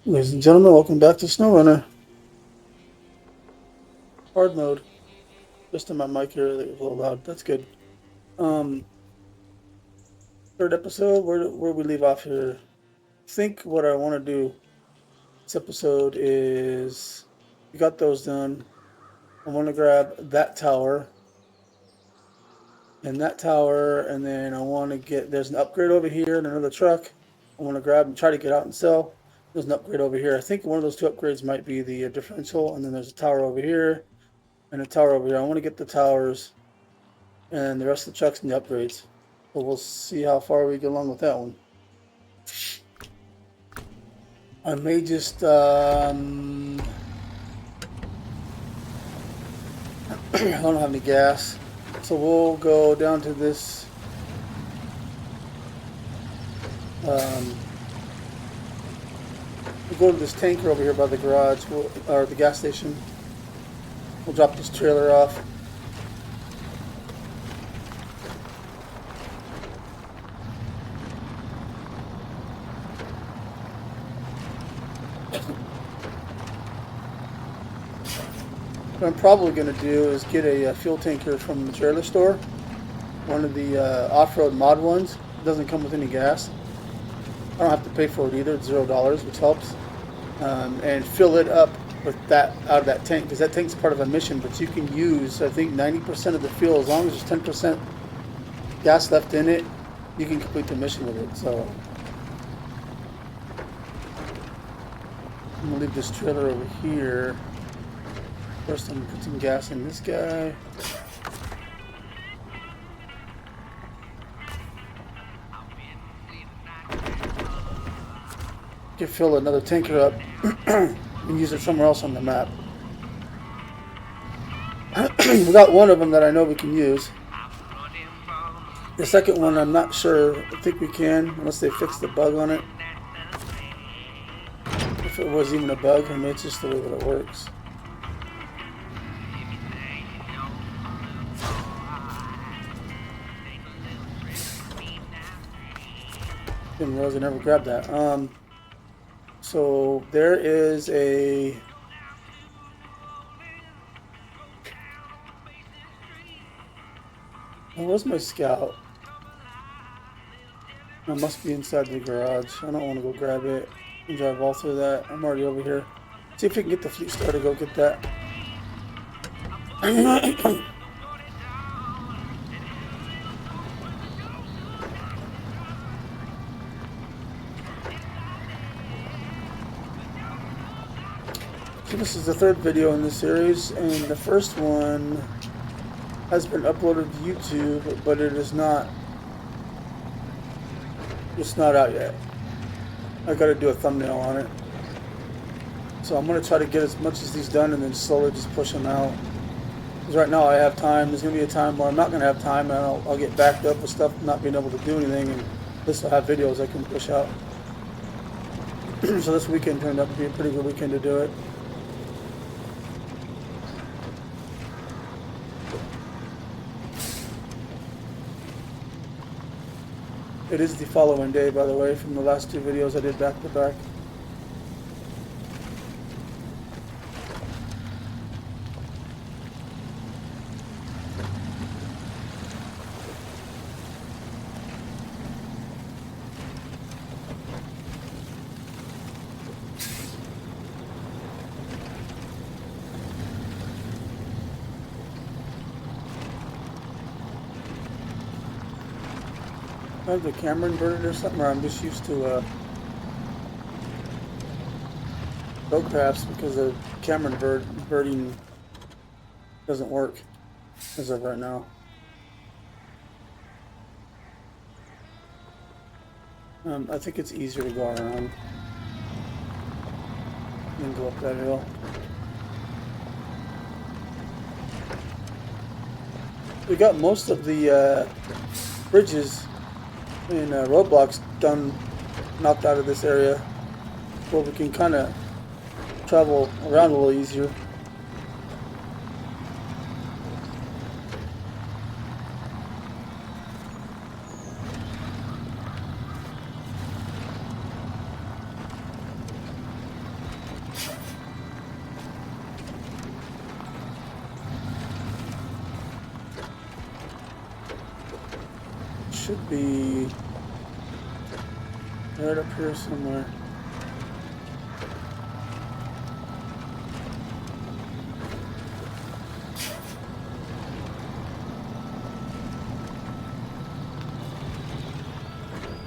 Ladies and gentlemen, welcome back to SnowRunner Hard Mode. Just in my mic here, it was a little loud. That's good. Um, Third episode. Where we leave off here? I think what I want to do this episode is we got those done. I want to grab that tower and that tower, and then I want to get. There's an upgrade over here and another truck. I want to grab and try to get out and sell. There's an upgrade over here. I think one of those two upgrades might be the differential, and then there's a tower over here and a tower over here. I want to get the towers and the rest of the trucks and the upgrades. So we'll see how far we get along with that one. I may just I don't have any gas, so we'll go down to this we'll go to this tanker over here by the garage, or the gas station. We'll drop this trailer off. What I'm probably going to do is get a fuel tanker from the trailer store, one of the off-road mod ones. It doesn't come with any gas. I don't have to pay for it either. It's $0, which helps. And fill it up with that out of that tank, because that tank's part of a mission. But you can use, I think, 90% of the fuel. As long as there's 10% gas left in it, you can complete the mission with it. So I'm gonna leave this trailer over here. First, I'm gonna put some gas in this guy. Can fill another tanker up and use it somewhere else on the map. We got one of them that I know we can use. The second one, I'm not sure. I think we can, unless they fix the bug on it. If it was even a bug, I mean, it's just the way that it works. Didn't realize I never grabbed that. So there is a where was my scout? It must be inside the garage. I don't want to go grab it and drive all through that. I'm already over here. See if we can get the fleet star to go get that. This is the third video in this series, and the first one has been uploaded to YouTube, but it's not out yet. I gotta do a thumbnail on it. So I'm gonna try to get as much as these done and then slowly just push them out. Because right now I have time. There's gonna be a time where I'm not gonna have time, and I'll get backed up with stuff, not being able to do anything, and this will have videos I can push out. So this weekend turned out to be a pretty good weekend to do it. It is the following day, by the way, from the last two videos I did back to back. I have the camera inverted or something, or I'm just used to GoCrafts because the camera inverting doesn't work as of right now. I think it's easier to go around than go up that hill. We got most of the bridges and roadblocks done, knocked out of this area, where we can kind of travel around a little easier. should be right up here somewhere.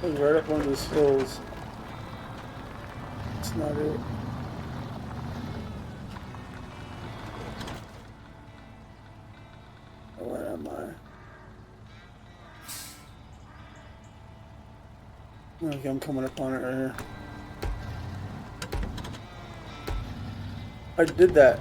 Right up one of these hills. That's not it. Where am I? Okay, I'm coming up on it right here. I did that.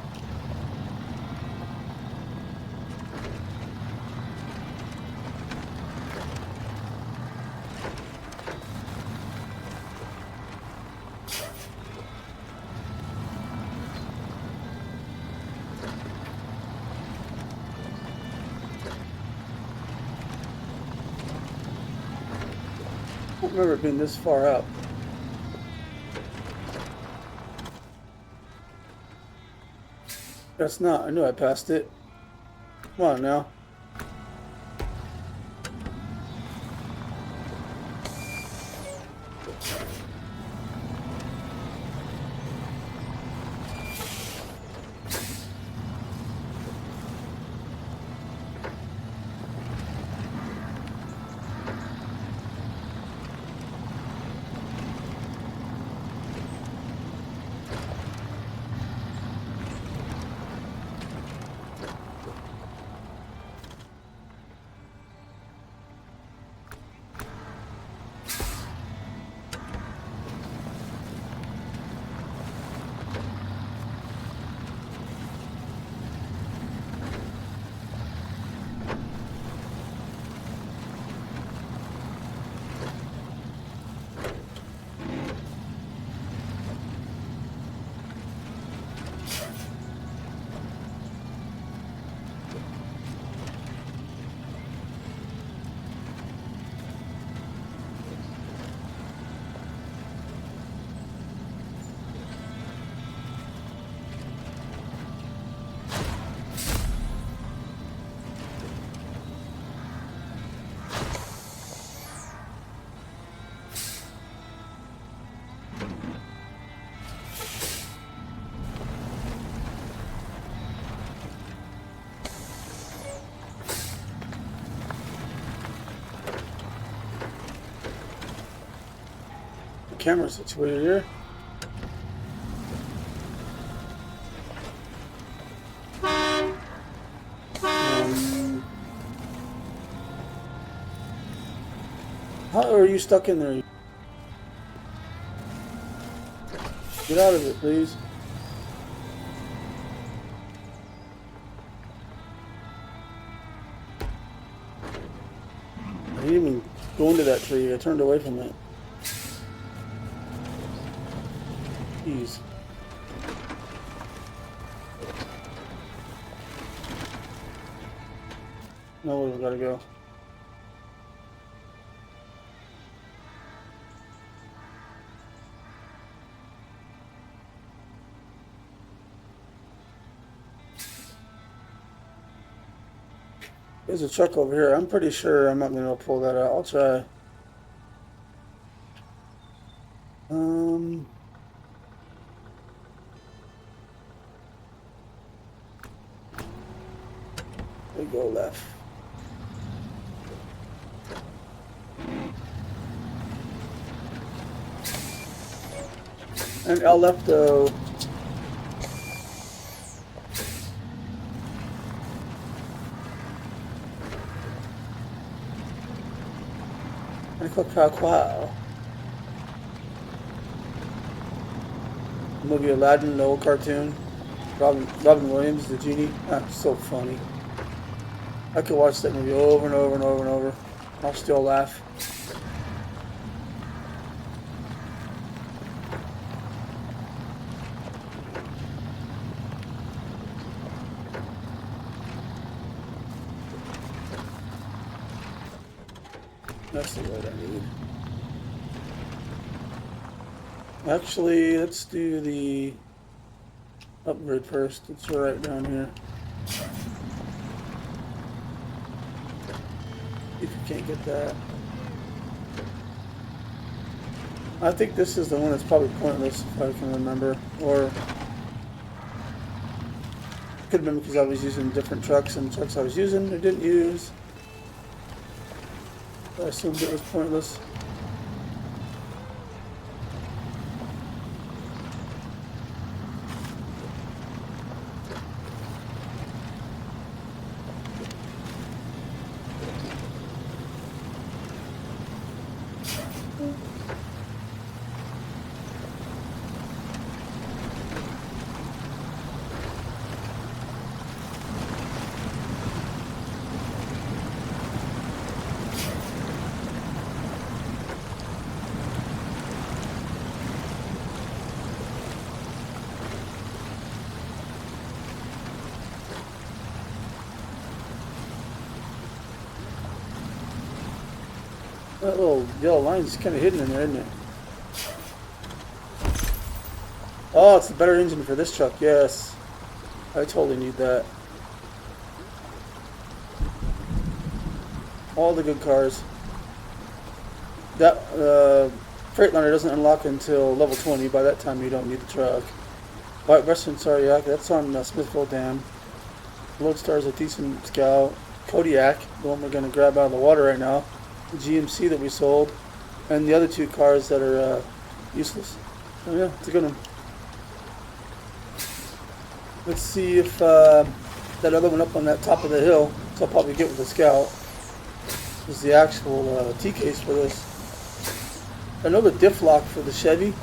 I don't remember it being this far out. That's not. I knew I passed it. Come on now. Camera situated here. How are you stuck in there? Get out of it, please. I didn't even go into that tree. I turned away from it. Jeez. No, we've got to go. There's a truck over here. I'm pretty sure I'm not going to be able to pull that out. I'll try. We go left. And I'll left though. Wow. Movie Aladdin, the old cartoon. Robin Williams, the genie. That's so funny. I could watch that movie over and over and over and over. I'll still laugh. That's the word I need. Actually, let's do the upgrade first. It's right down here. If you can't get that. I think this is the one that's probably pointless, if I can remember. Or could have been because I was using different trucks, and the trucks I was using I didn't use. I assumed it was pointless. That little yellow line is kind of hidden in there, isn't it? Oh, it's the better engine for this truck, yes. I totally need that. All the good cars. That Freightliner doesn't unlock until level 20. By that time, you don't need the truck. White Western Saryak, that's on Smithville Dam. Lodestar is a decent scout. Kodiak, the one we're going to grab out of the water right now. The GMC that we sold. And the other two cars that are useless. Oh yeah, it's a good one. Let's see if that other one up on that top of the hill, so I'll probably get with the Scout, is the actual T-case for this. I know the diff lock for the Chevy,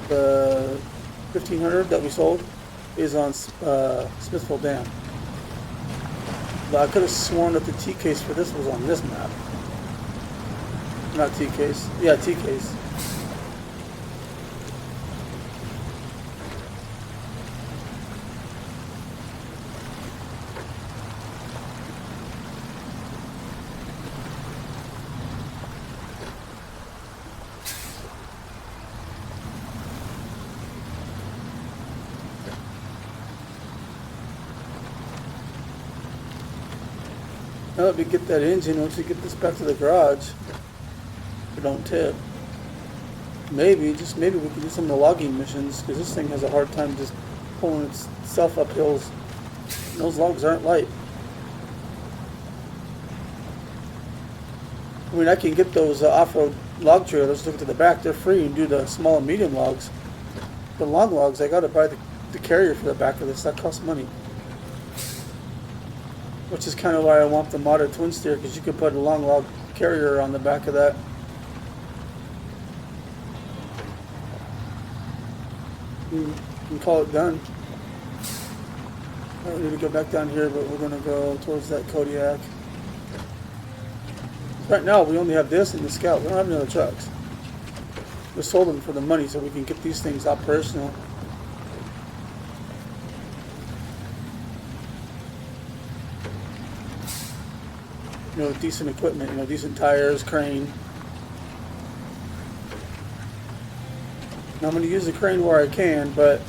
the 1500 that we sold, is on Smithville Dam. But I could have sworn that the T-case for this was on this map. Not T-case. Yeah, T-case. Now that we get that engine, once we get this back to the garage, we don't tip. Maybe, just maybe we can do some of the logging missions, because this thing has a hard time just pulling itself up hills. And those logs aren't light. I mean, I can get those off-road log trailers, look to the back, they're free, and do the small and medium logs. The long logs, I gotta buy the carrier for the back of this, that costs money. Which is kind of why I want the modded twin steer, because you can put a long log carrier on the back of that. And call it done. I don't need to go back down here, but we're going to go towards that Kodiak. Right now, we only have this and the Scout. We don't have any other trucks. We sold them for the money so we can get these things operational. You know, decent equipment, you know, decent tires, crane. Now I'm going to use the crane where I can, but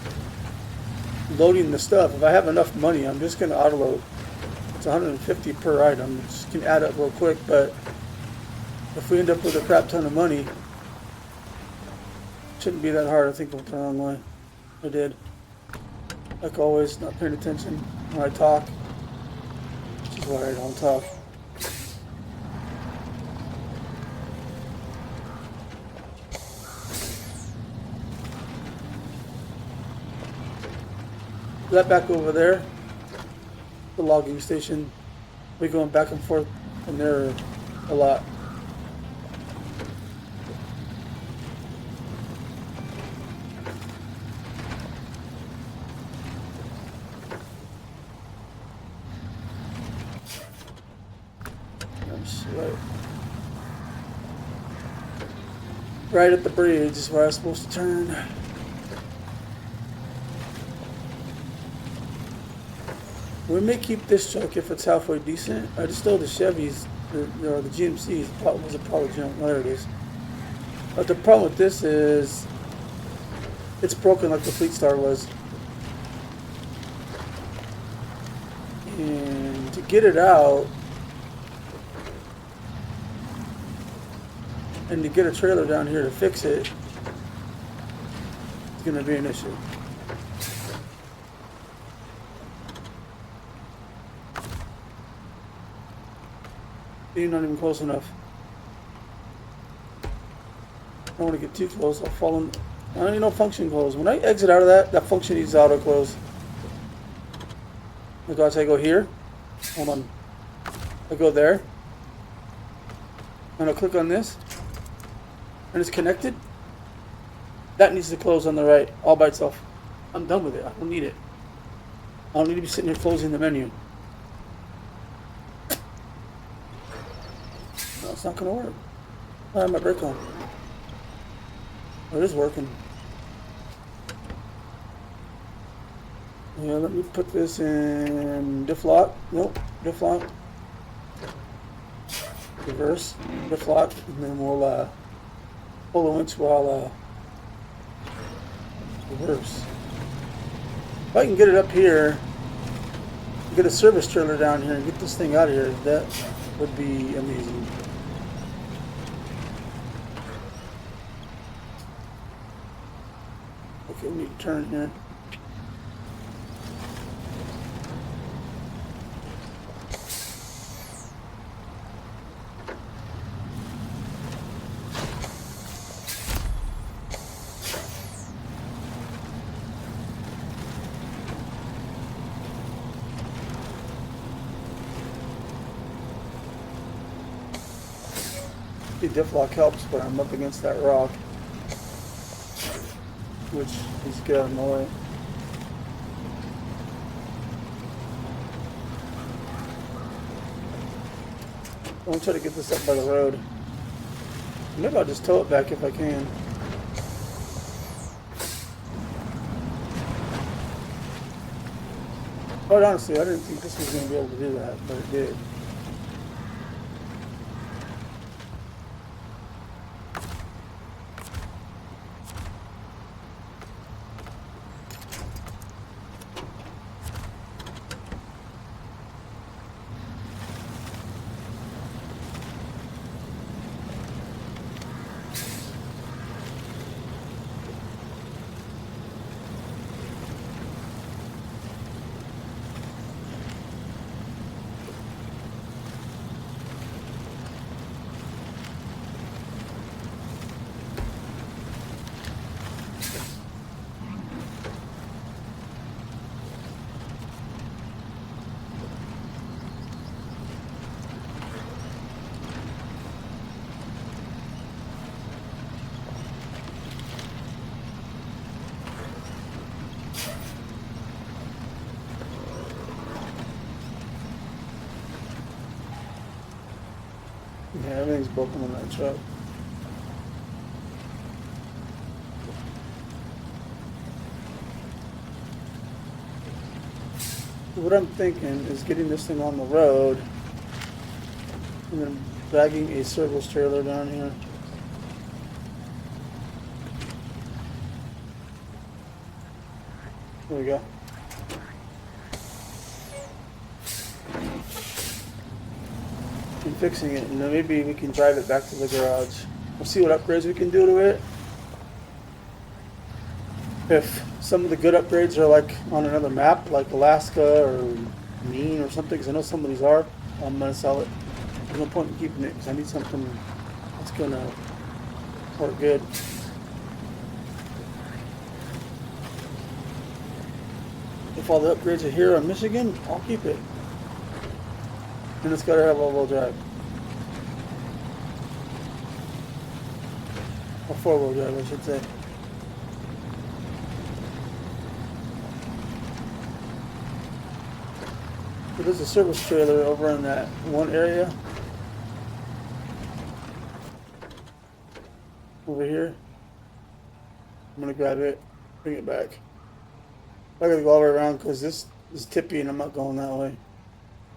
loading the stuff, if I have enough money, I'm just going to auto load. It's 150 per item. It just can add up real quick, but if we end up with a crap ton of money, it shouldn't be that hard. I think I went the wrong way. I did. Like always, not paying attention when I talk, which is why I don't talk. That back over there, the logging station, we're going back and forth in there a lot. Right at the bridge is where I'm supposed to turn. We may keep this truck if it's halfway decent. I just know the Chevys, or the GMCs, was a probably junk. There it is. But the problem with this is it's broken like the Fleet Star was. And to get it out, And to get a trailer down here to fix it, it's going to be an issue. You're not even close enough. I don't want to get too close. I'll fall in. I don't need no function close. When I exit out of that function needs auto close. Because I go here. Hold on. I go there. And I'll click on this. And it's connected. That needs to close on the right, all by itself. I'm done with it. I don't need it. I don't need to be sitting here closing the menu. No, it's not going to work. I have my brake on. Oh, it is working. Yeah, let me put this in diff lock. Nope, diff lock. Reverse, diff lock, and then we'll pull the winch while reverse. If I can get it up here, get a service trailer down here and get this thing out of here, that would be amazing. Okay, we need to turn here. The diff lock helps, but I'm up against that rock, which is get out of my way. I want to try to get this up by the road. Maybe I'll just tow it back if I can. Quite honestly, I didn't think this was going to be able to do that, but it did. Yeah, everything's broken on that truck. What I'm thinking is getting this thing on the road and then dragging a service trailer down here. There we go. And fixing it, and then maybe we can drive it back to the garage. We'll see what upgrades we can do to it. If some of the good upgrades are like on another map, like Alaska or Maine or something, because I know some of these are, I'm going to sell it. There's no point in keeping it, because I need something that's going to work good. If all the upgrades are here on Michigan, I'll keep it. And it's got to have all-wheel drive. Or four-wheel drive, I should say. So there's a service trailer over in that one area. Over here. I'm going to grab it, bring it back. I got to go all the way around because this is tippy and I'm not going that way.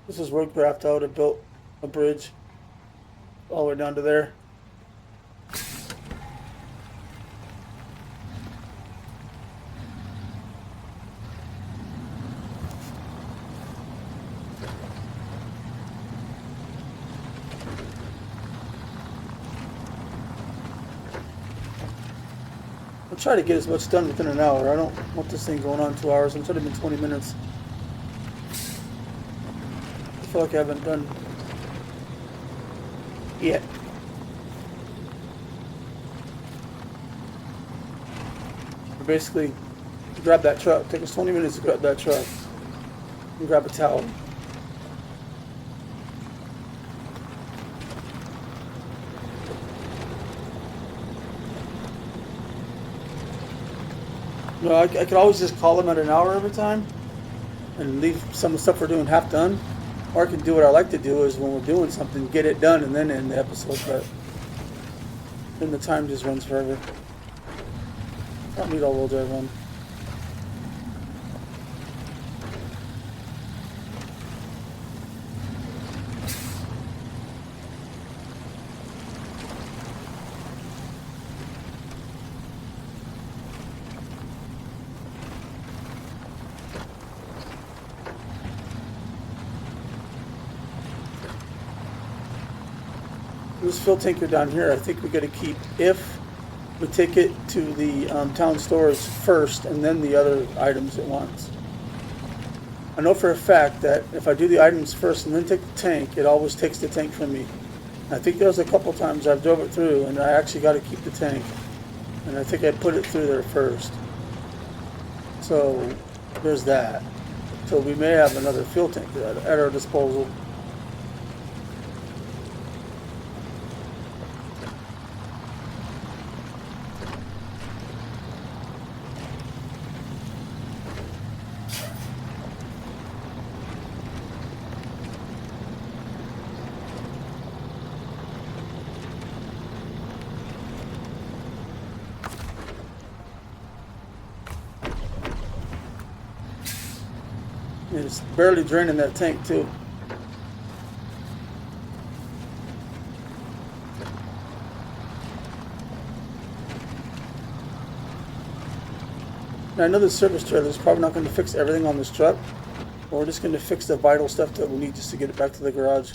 This is roadcraft out. I built a bridge all the way down to there. I'll try to get as much done within an hour. I don't want this thing going on 2 hours. I'm trying to be 20 minutes. I feel like I haven't done yet. Basically, grab that truck. Take us 20 minutes to grab that truck. And grab a towel. You know, I could always just call them at an hour every time and leave some of the stuff we're doing half done. Or I can do what I like to do is when we're doing something, get it done and then end the episode. But then the time just runs forever. I don't need all-wheel drive one. This fuel tanker down here, I think we got to keep if we take it to the town stores first and then the other items at once. I know for a fact that if I do the items first and then take the tank, it always takes the tank from me. I think there was a couple times I've drove it through and I actually got to keep the tank. And I think I put it through there first. So there's that. So we may have another fuel tank at our disposal. It's barely draining that tank too. Now I know the service trailer is probably not going to fix everything on this truck, but we're just going to fix the vital stuff that we need just to get it back to the garage.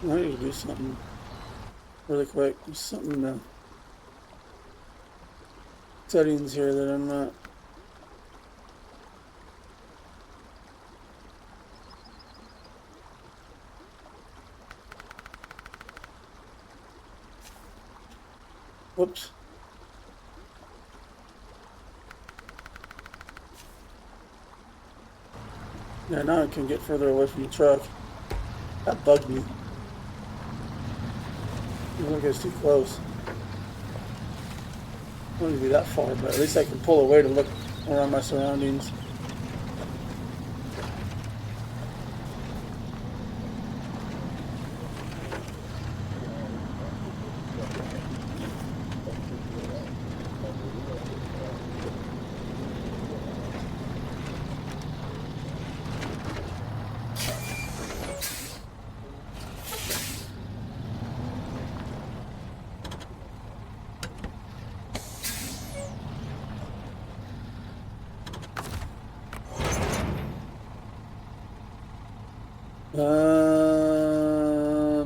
I need to do something really quick. There's something in the settings here that I'm not. Whoops. Yeah, now I can get further away from the truck. That bugged me. I think it's too close. I don't need to be that far, but at least I can pull away to look around my surroundings.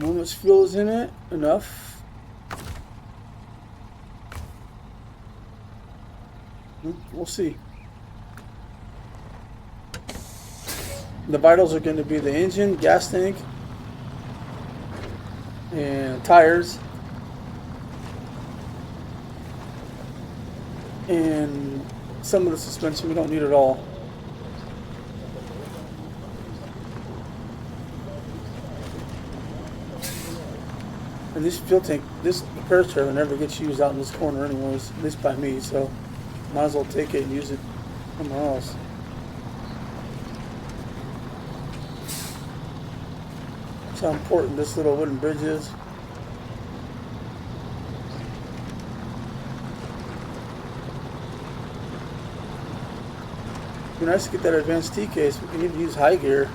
How much fuel is in it? Enough. We'll see. The vitals are going to be the engine, gas tank, and tires, and some of the suspension we don't need at all. And this repair trailer never gets used out in this corner anyways, at least by me, so might as well take it and use it somewhere else. That's how important this little wooden bridge is. It'd be nice to get that advanced T case, but we need to use high gear.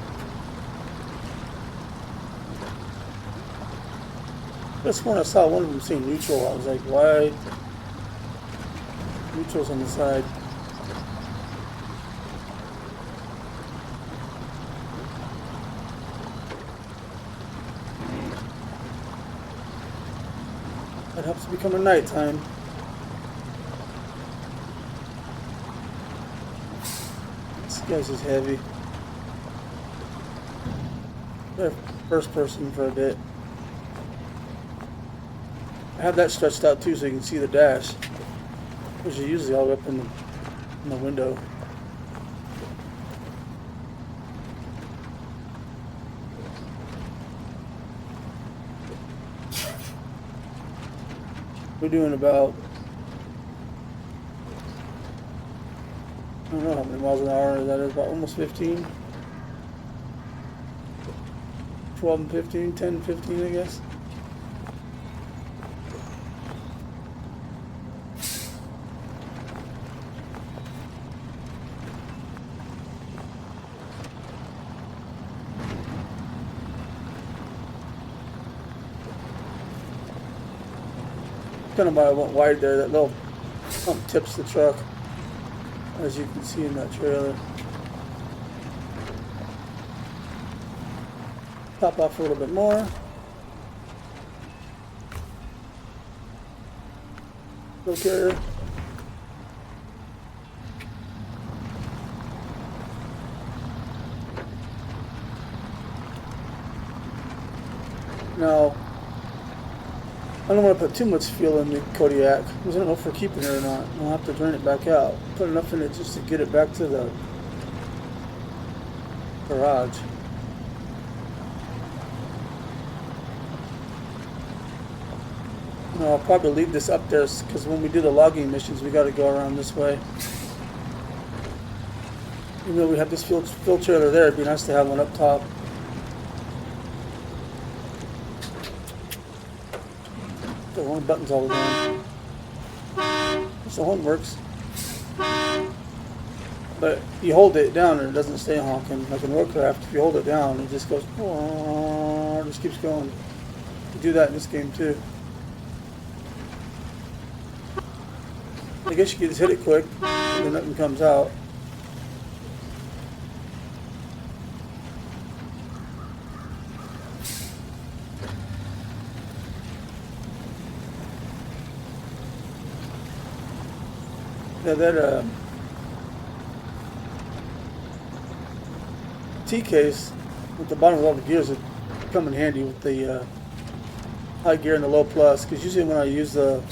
Just when I saw one of them saying neutral, I was like, why? Neutral's on the side. That helps it become a nighttime. This guy's just heavy. They're first person for a bit. I have that stretched out too so you can see the dash, which is usually all up in the window. We're doing about, I don't know how many miles an hour that is, about almost 15. 12 and 15, 10 and 15 I guess. Kind of why I went wide there. That little pump tips the truck, as you can see in that trailer. Pop off a little bit more. Go carrier. Now, I don't want to put too much fuel in the Kodiak because I don't know if we're keeping it or not. We'll have to drain it back out. Put enough in it just to get it back to the garage. No, I'll probably leave this up there because when we do the logging missions, we got to go around this way. Even though we have this field trailer there, it'd be nice to have one up top. The wrong buttons all the time. The horn works, but you hold it down and it doesn't stay honking. Like in Warcraft, if you hold it down, it just goes, it just keeps going. You do that in this game too. I guess you can just hit it quick and then nothing comes out. Yeah, that T case with the bottom of all the gears would come in handy with the high gear and the low plus, because usually when I use the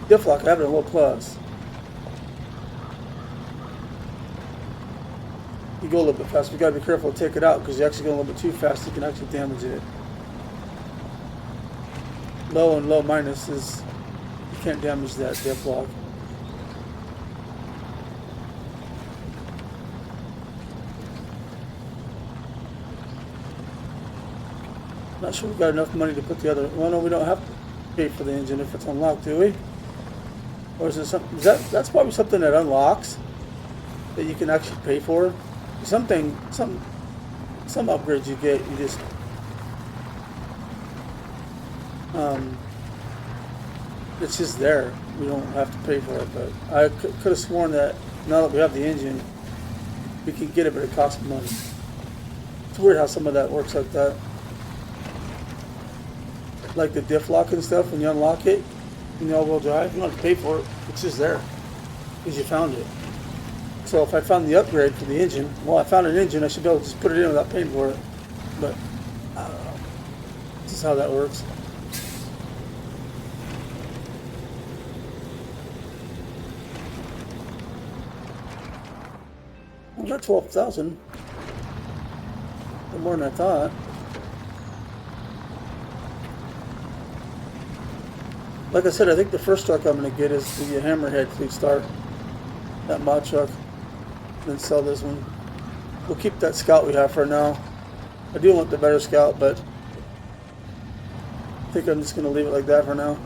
diff lock, I have it in low plus. You go a little bit fast. You got to be careful to take it out because you actually go a little bit too fast. You can actually damage it. Low and low minus is, you can't damage that diff lock. Not sure we've got enough money to put the other. Well, no, we don't have to pay for the engine if it's unlocked, do we? Or is it something? That's probably something that unlocks that you can actually pay for. Some upgrades you get, you just it's just there. We don't have to pay for it. But I could have sworn that now that we have the engine, we can get it, but it costs money. It's weird how some of that works like that. Like the diff lock and stuff, when you unlock it in the all-wheel drive, you don't have to pay for it. It's just there because you found it. So if I found the upgrade for the engine, well, I found an engine, I should be able to just put it in without paying for it. But I don't know. This is how that works. Well, not 12,000. More than I thought. Like I said, I think the first truck I'm going to get is the Hammerhead Fleet Star, that mod truck, and then sell this one. We'll keep that Scout we have for now. I do want the better Scout, but I think I'm just going to leave it like that for now.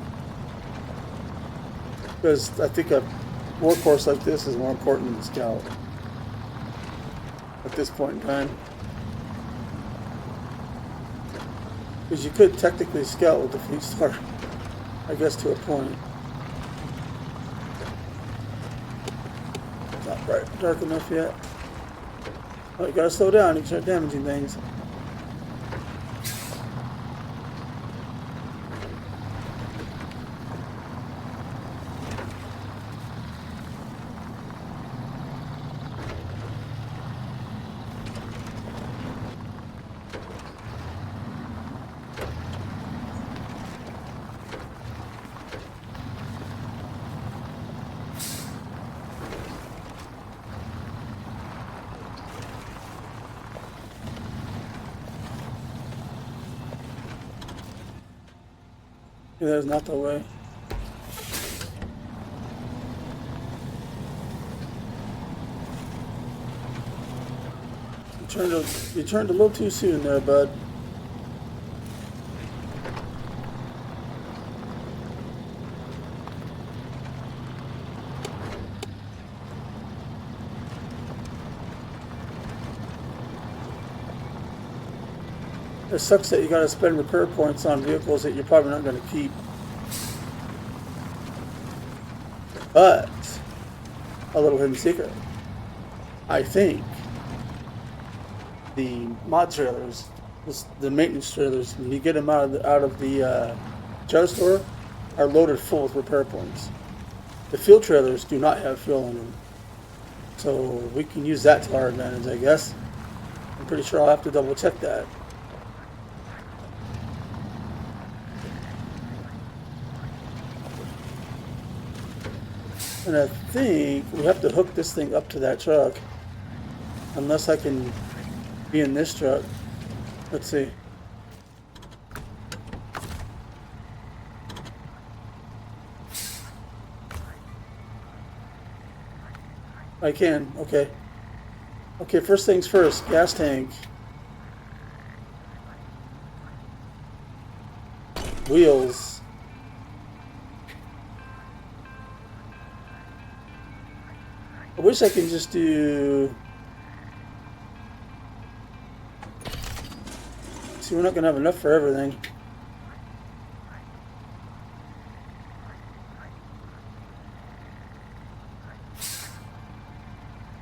Because I think a workhorse like this is more important than the Scout at this point in time. Because you could technically Scout with the Fleet Star, I guess, to a point. Not bright, dark enough yet. Oh, you gotta slow down, you can start damaging things. Yeah, that is not the way. You turned a little too soon there, bud. It sucks that you gotta spend repair points on vehicles that you're probably not gonna keep. But a little hidden secret. I think the mod trailers, the maintenance trailers, when you get them out of the trailer store, are loaded full with repair points. The field trailers do not have fuel in them, so we can use that to our advantage, I guess. I'm pretty sure I'll have to double check that. And I think we have to hook this thing up to that truck, unless I can be in this truck. Let's see. I can, okay. Okay, first things first, gas tank. Wheels. I wish I could just do... See, we're not going to have enough for everything.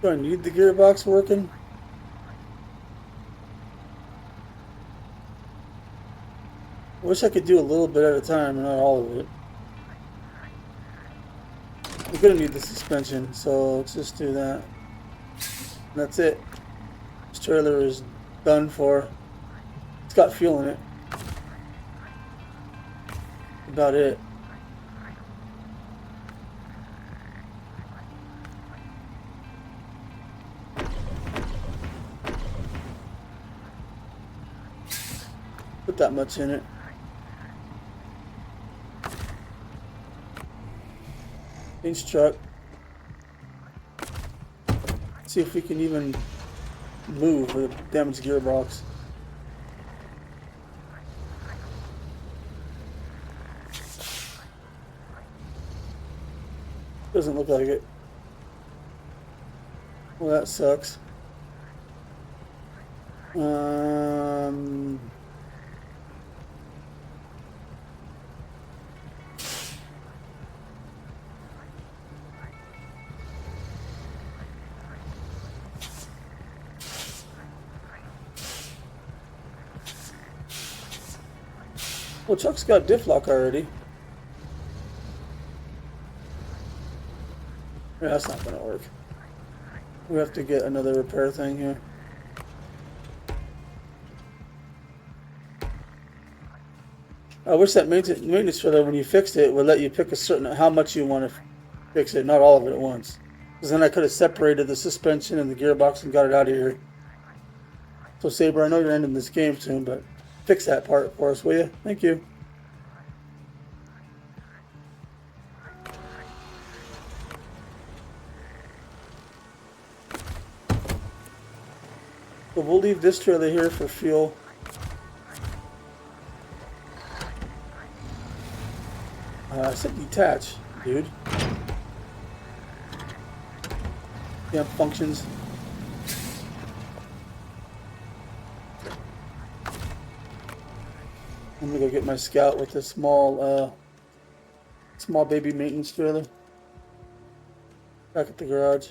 Do I need the gearbox working? I wish I could do a little bit at a time and not all of it. We're going to need the suspension, so let's just do that. And that's it. This trailer is done for. It's got fuel in it. About it. Put that much in it. Inch truck. See if we can even move with a damaged gearbox. Doesn't look like it. Well, that sucks. Well, Chuck's got diff lock already. Yeah, that's not going to work. We have to get another repair thing here. I wish that maintenance trailer, when you fixed it, would let you pick a certain how much you want to fix it, not all of it at once. Because then I could have separated the suspension and the gearbox and got it out of here. So Saber, I know you're ending this game soon, but fix that part for us, will you? Thank you. So we'll leave this trailer here for fuel. I said detach, dude. Yeah, functions. I'm gonna go get my Scout with this small baby maintenance trailer. Back at the garage.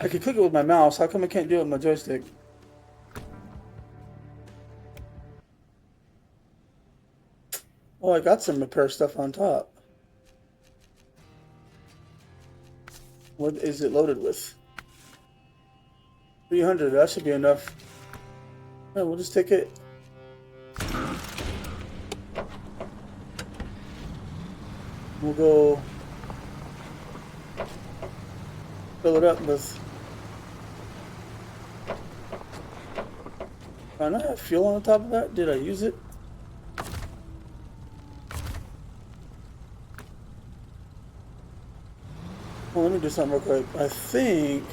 I can click it with my mouse. How come I can't do it with my joystick? Oh, I got some repair stuff on top. What is it loaded with? 300. That should be enough. Yeah, we'll just take it. We'll go fill it up with. Do I not have fuel on the top of that? Did I use it? Well, let me do something real quick. I think,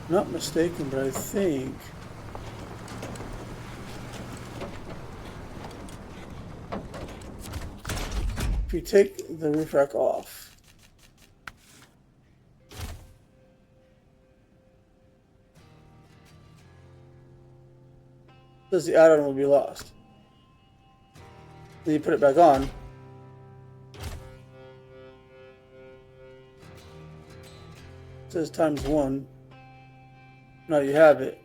not mistaken, but I think if you take the roof rack off, says the add-on will be lost. Then you put it back on. It says ×1. Now you have it.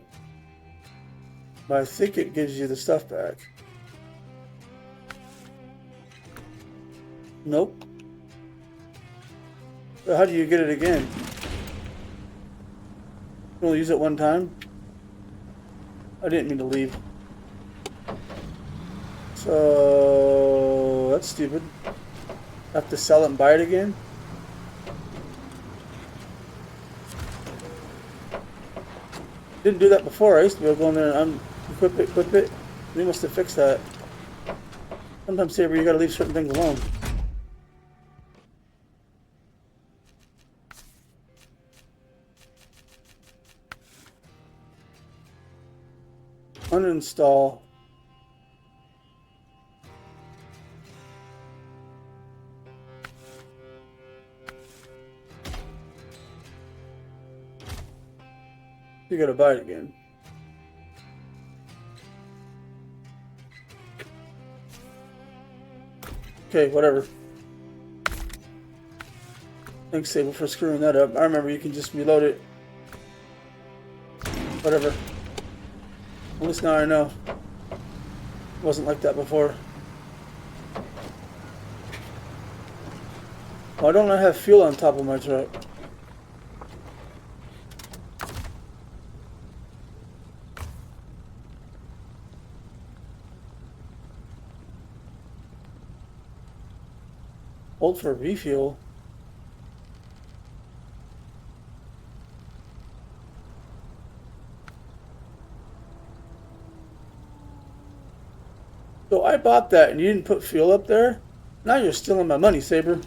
But I think it gives you the stuff back. Nope. So how do you get it again? You only use it one time? I didn't mean to leave. So that's stupid. Have to sell it and buy it again? Didn't do that before. I used to be able to go in there and equip it. They must have fixed that. Sometimes, Saber, you gotta leave certain things alone. Uninstall. You gotta buy it again. Okay, whatever. Thanks, Sable, for screwing that up. I remember you can just reload it. Whatever. At least now I know. It wasn't like that before. Why don't I have fuel on top of my truck? Hold for refuel. So I bought that and you didn't put fuel up there? Now you're stealing my money, Saber.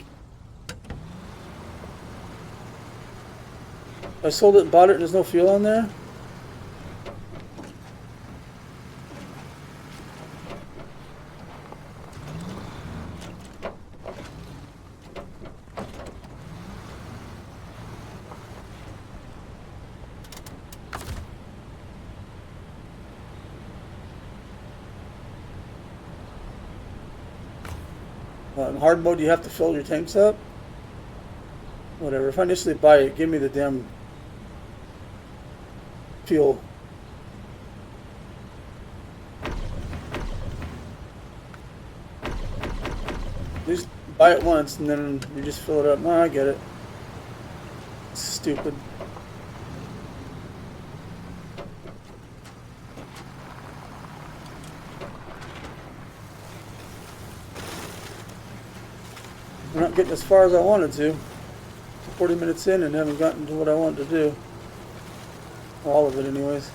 I sold it and bought it and there's no fuel on there? In hard mode, you have to fill your tanks up. Whatever. If I initially buy it, give me the damn fuel. At least buy it once and then you just fill it up. No, I get it. It's stupid. I'm not getting as far as I wanted to. 40 minutes in and haven't gotten to what I wanted to do. All of it anyways.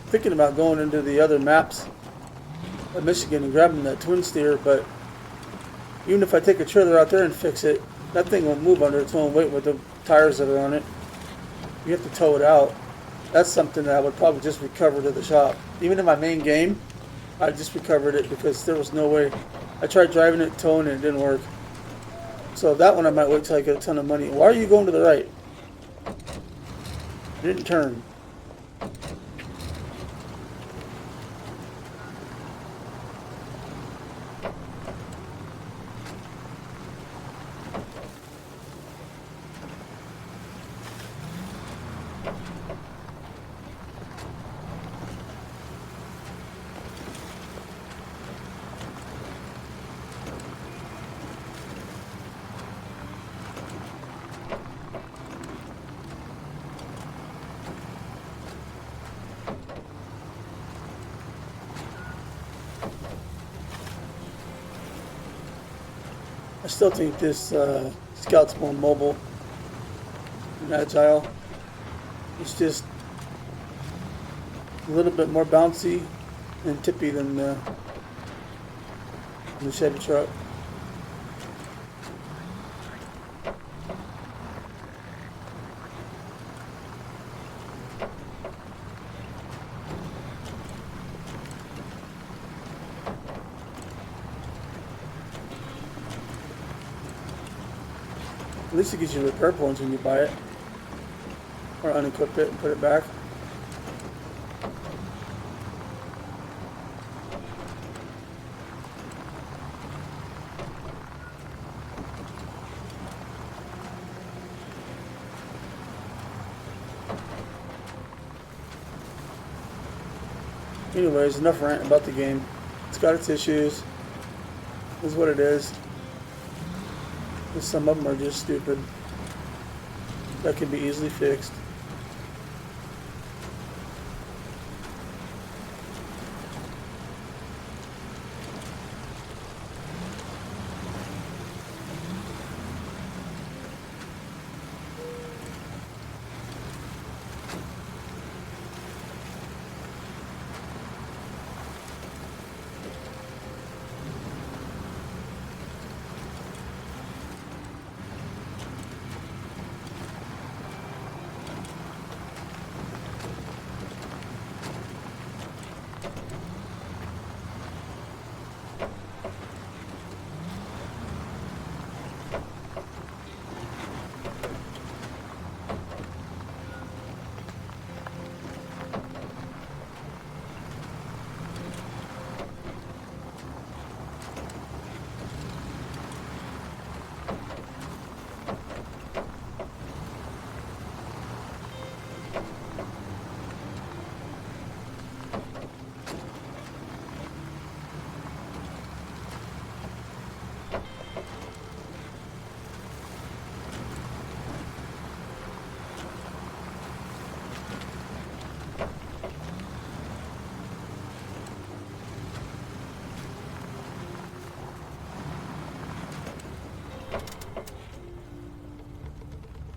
Thinking about going into the other maps of Michigan and grabbing that twin steer, but even if I take a trailer out there and fix it, that thing won't move under its own weight with the tires that are on it. You have to tow it out. That's something that I would probably just recover to the shop. Even in my main game, I just recovered it because there was no way. I tried driving it, towing it, and it didn't work. So that one I might wait till I get a ton of money. Why are you going to the right? You didn't turn. I still think this Scout's more mobile and agile. It's just a little bit more bouncy and tippy than the Chevy truck. At least it gives you repair points when you buy it. Or unequip it and put it back. Anyways, enough rant about the game. It's got its issues. Is what it is. And some of them are just stupid. That can be easily fixed.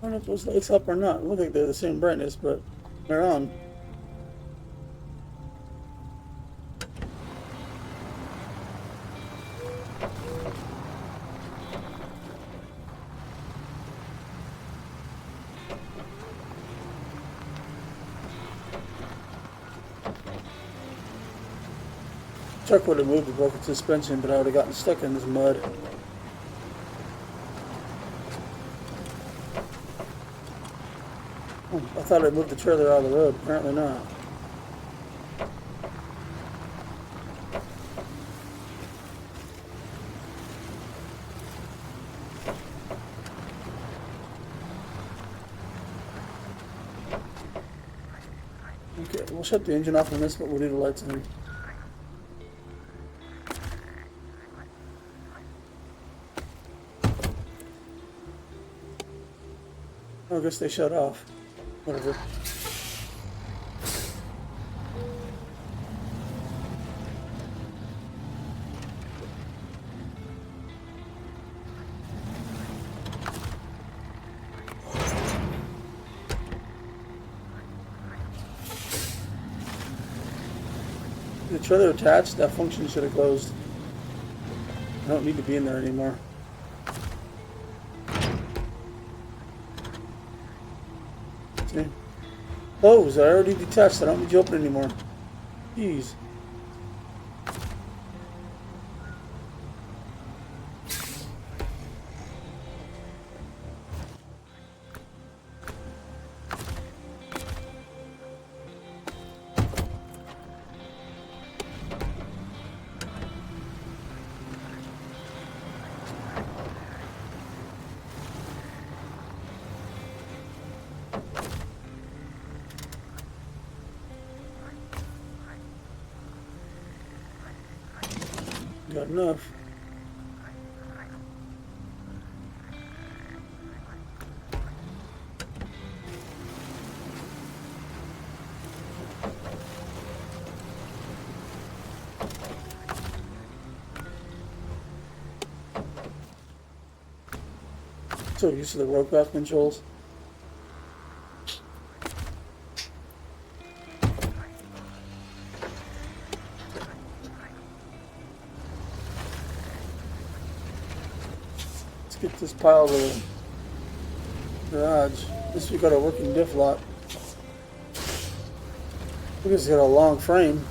I don't know if those lights up or not. I don't think they're the same brightness, but they're on. Truck would have moved the broken suspension, but I would have gotten stuck in this mud. I thought I moved the trailer out of the road. Apparently not. Okay, we'll shut the engine off on this, but we'll leave the lights on. I guess they shut off. Whatever. the trailer attached, that function should have closed. I don't need to be in there anymore. See? Close. I already detached. I don't need you open anymore. Jeez. Got enough. So used to the roadcraft controls. Get this pile to the garage. At least we got a working diff lot. We just got a long frame.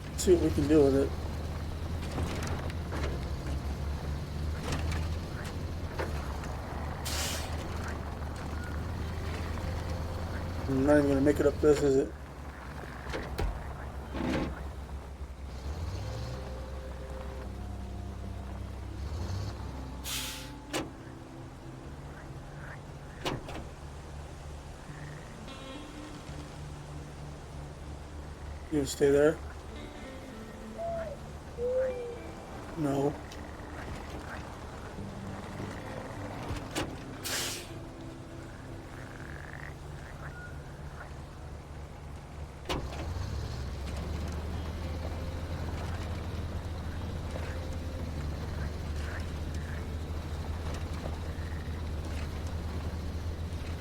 Let's see what we can do with it. I'm not even gonna make it up this, is it? You gonna stay there? No.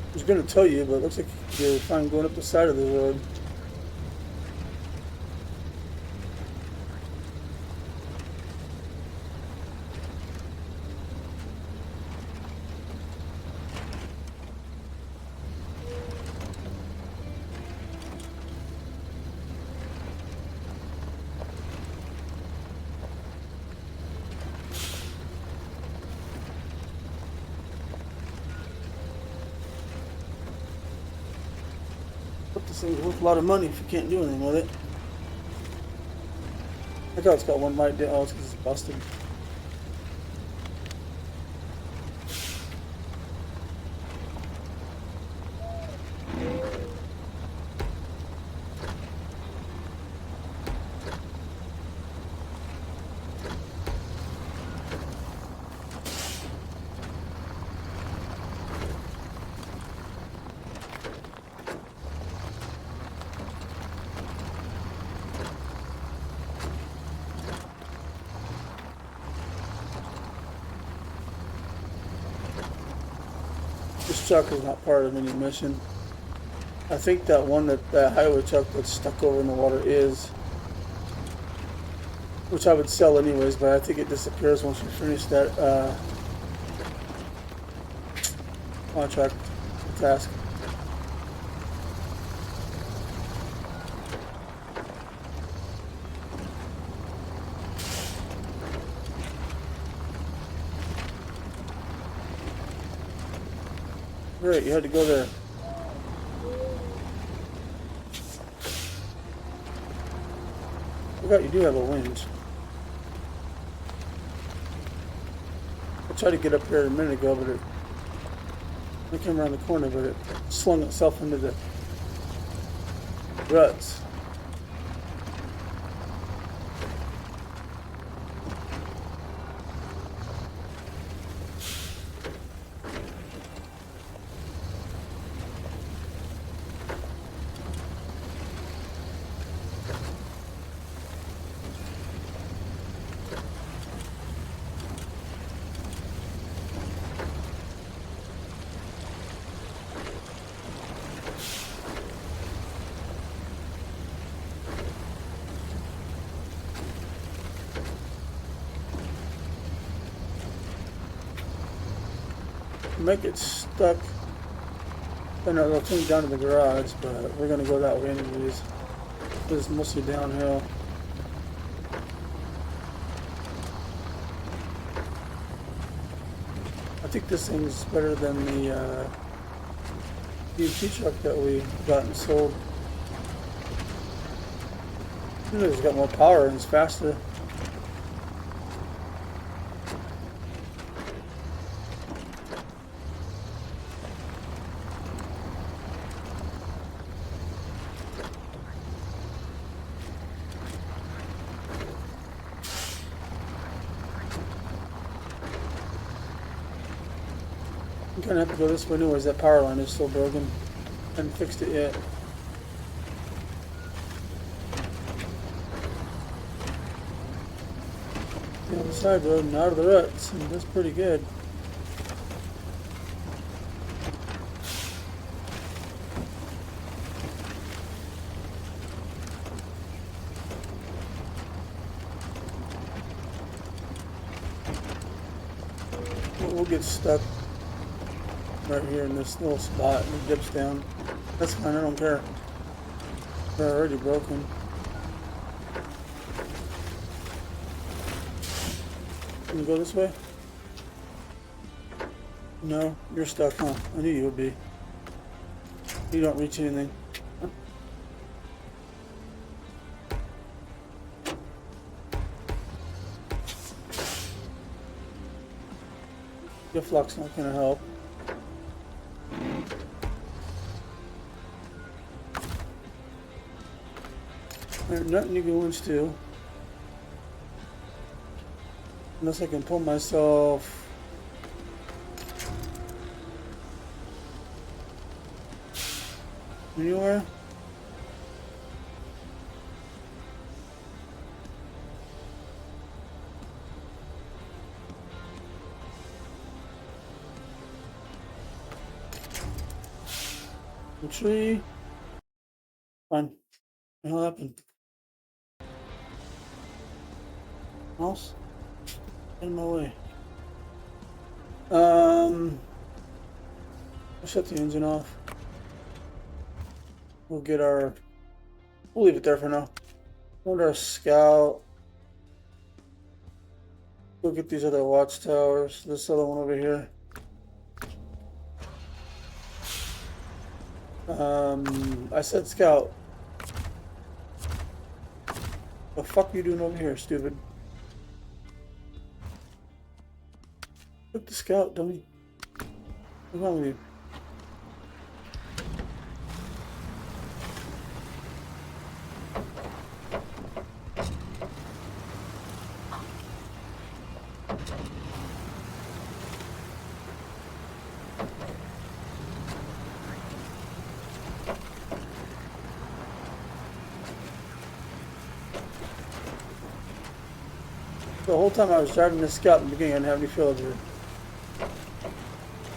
I was gonna tell you, but it looks like you're fine going up the side of the road. This thing's worth a lot of money if you can't do anything with it. Look how it's got one light down. Oh, it's because it's busted. This truck is not part of any mission. I think that one that highway truck that's stuck over in the water is, which I would sell anyways, but I think it disappears once we finish that contract task. Great, you had to go there. I forgot you do have a winch. I tried to get up here a minute ago, but it came around the corner, but it slung itself into the ruts. might get stuck. I know they'll take down to the garage, but we're gonna go that way anyways. It's mostly downhill. I think this thing's better than the DMT truck that we got and sold. It's got more power and it's faster. I'm gonna have to go this way anyways. That power line is still broken. I haven't fixed it yet. On the side road and out of the ruts, and that's pretty good. We'll get stuck right here in this little spot and it dips down. That's fine, I don't care. They're already broken. Can you go this way? No, you're stuck, huh? I knew you would be. You don't reach anything. Your flux not gonna help. There's nothing you can winch to. Unless I can pull myself anywhere. The tree. Fine. What happened? Mouse? In my way. I'll shut the engine off. We'll get our. We'll leave it there for now. We'll our scout. We'll get these other watchtowers. This other one over here. I said scout. The fuck are you doing over here, stupid? Look the scout, dummy. What's wrong with you? The whole time I was driving this scout in the beginning, I didn't have any fuel here.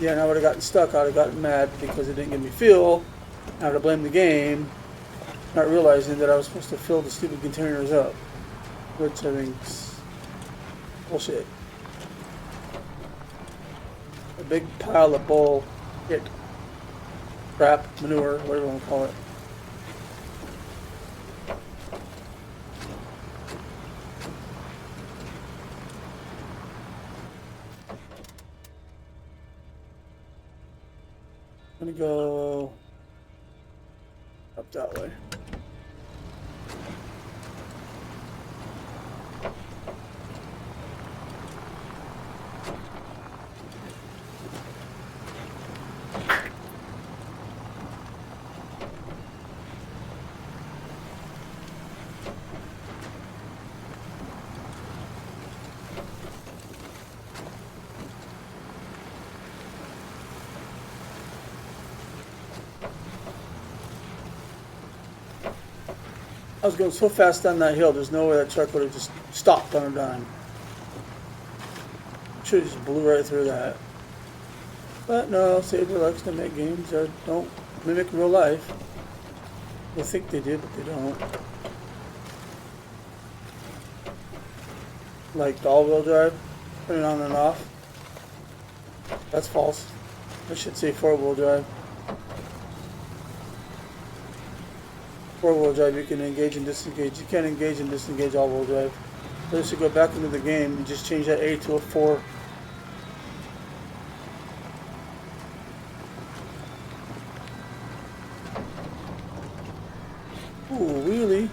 Yeah, and I would have gotten stuck. I would have gotten mad because it didn't give me fuel. I would have blamed the game, not realizing that I was supposed to fill the stupid containers up, which I think's bullshit. A big pile of bull shit, crap, manure, whatever you want to call it. I'm gonna go up that way. I was going so fast down that hill, there's no way that truck would have just stopped on a dime. Should have just blew right through that. But no, Saber likes to make games that don't mimic real life. They think they do, but they don't. Like the all-wheel drive, turning on and off. That's false. I should say four-wheel drive. Four-wheel drive, you can engage and disengage. You can't engage and disengage all-wheel drive. So you should go back into the game and just change that A to a 4. Ooh, really?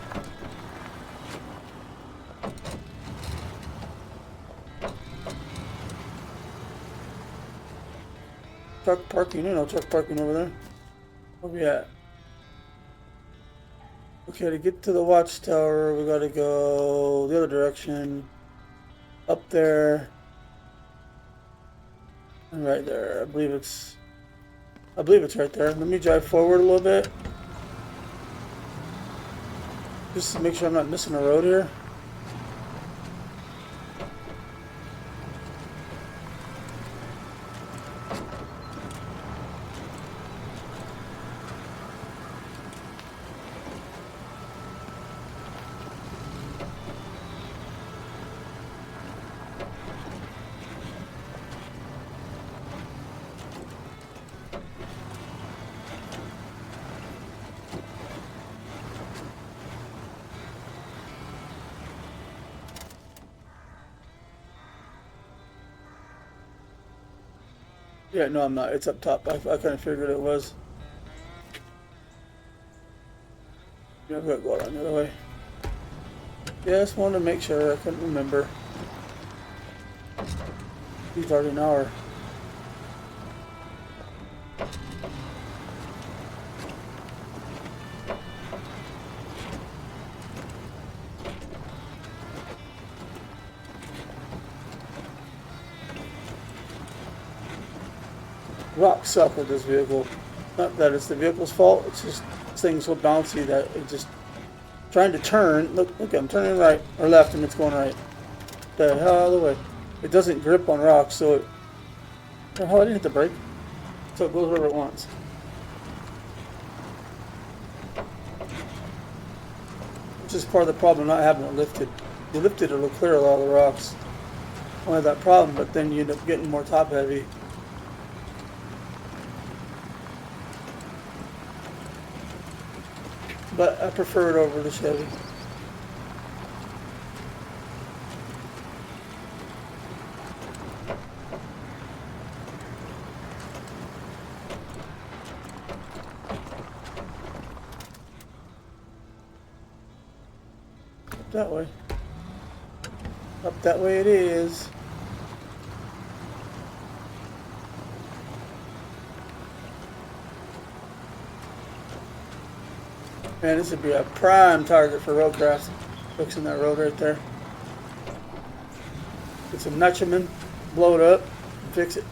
Truck parking, you know, truck parking over there. Where we at? Okay, to get to the watchtower, we gotta go the other direction. Up there. And right there. I believe it's right there. Let me drive forward a little bit. Just to make sure I'm not missing a road here. Yeah, no, I'm not. It's up top. I kind of figured it was. Yeah, I've got to go around the other way. Yeah, I just wanted to make sure. I couldn't remember. He's already an hour. Rocks suck with this vehicle. Not that it's the vehicle's fault, it's just this thing's so bouncy that it just trying to turn. Look, I'm turning right or left and it's going right. The hell out of the way. It doesn't grip on rocks, so it. The hell, I didn't hit the brake. So it goes wherever it wants. Which is part of the problem not having it lifted. You lift it, it'll clear a lot of the rocks. Don't have that problem, but then you end up getting more top heavy. But I prefer it over the Chevy. That way. Up that way it is. Man, this would be a prime target for roadcraft. Fixing that road right there. Get some Nutcheman, blow it up, and fix it.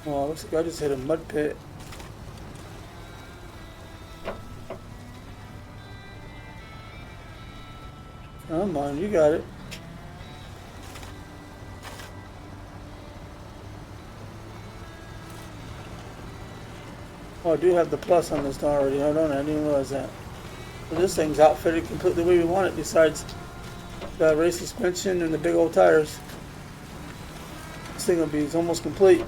Oh, looks like I just hit a mud pit. Come on, you got it. Oh, I do have the plus on this already, don't I? I didn't even realize that. So this thing's outfitted completely the way we want it, besides the race suspension and the big old tires. This thing will be almost complete.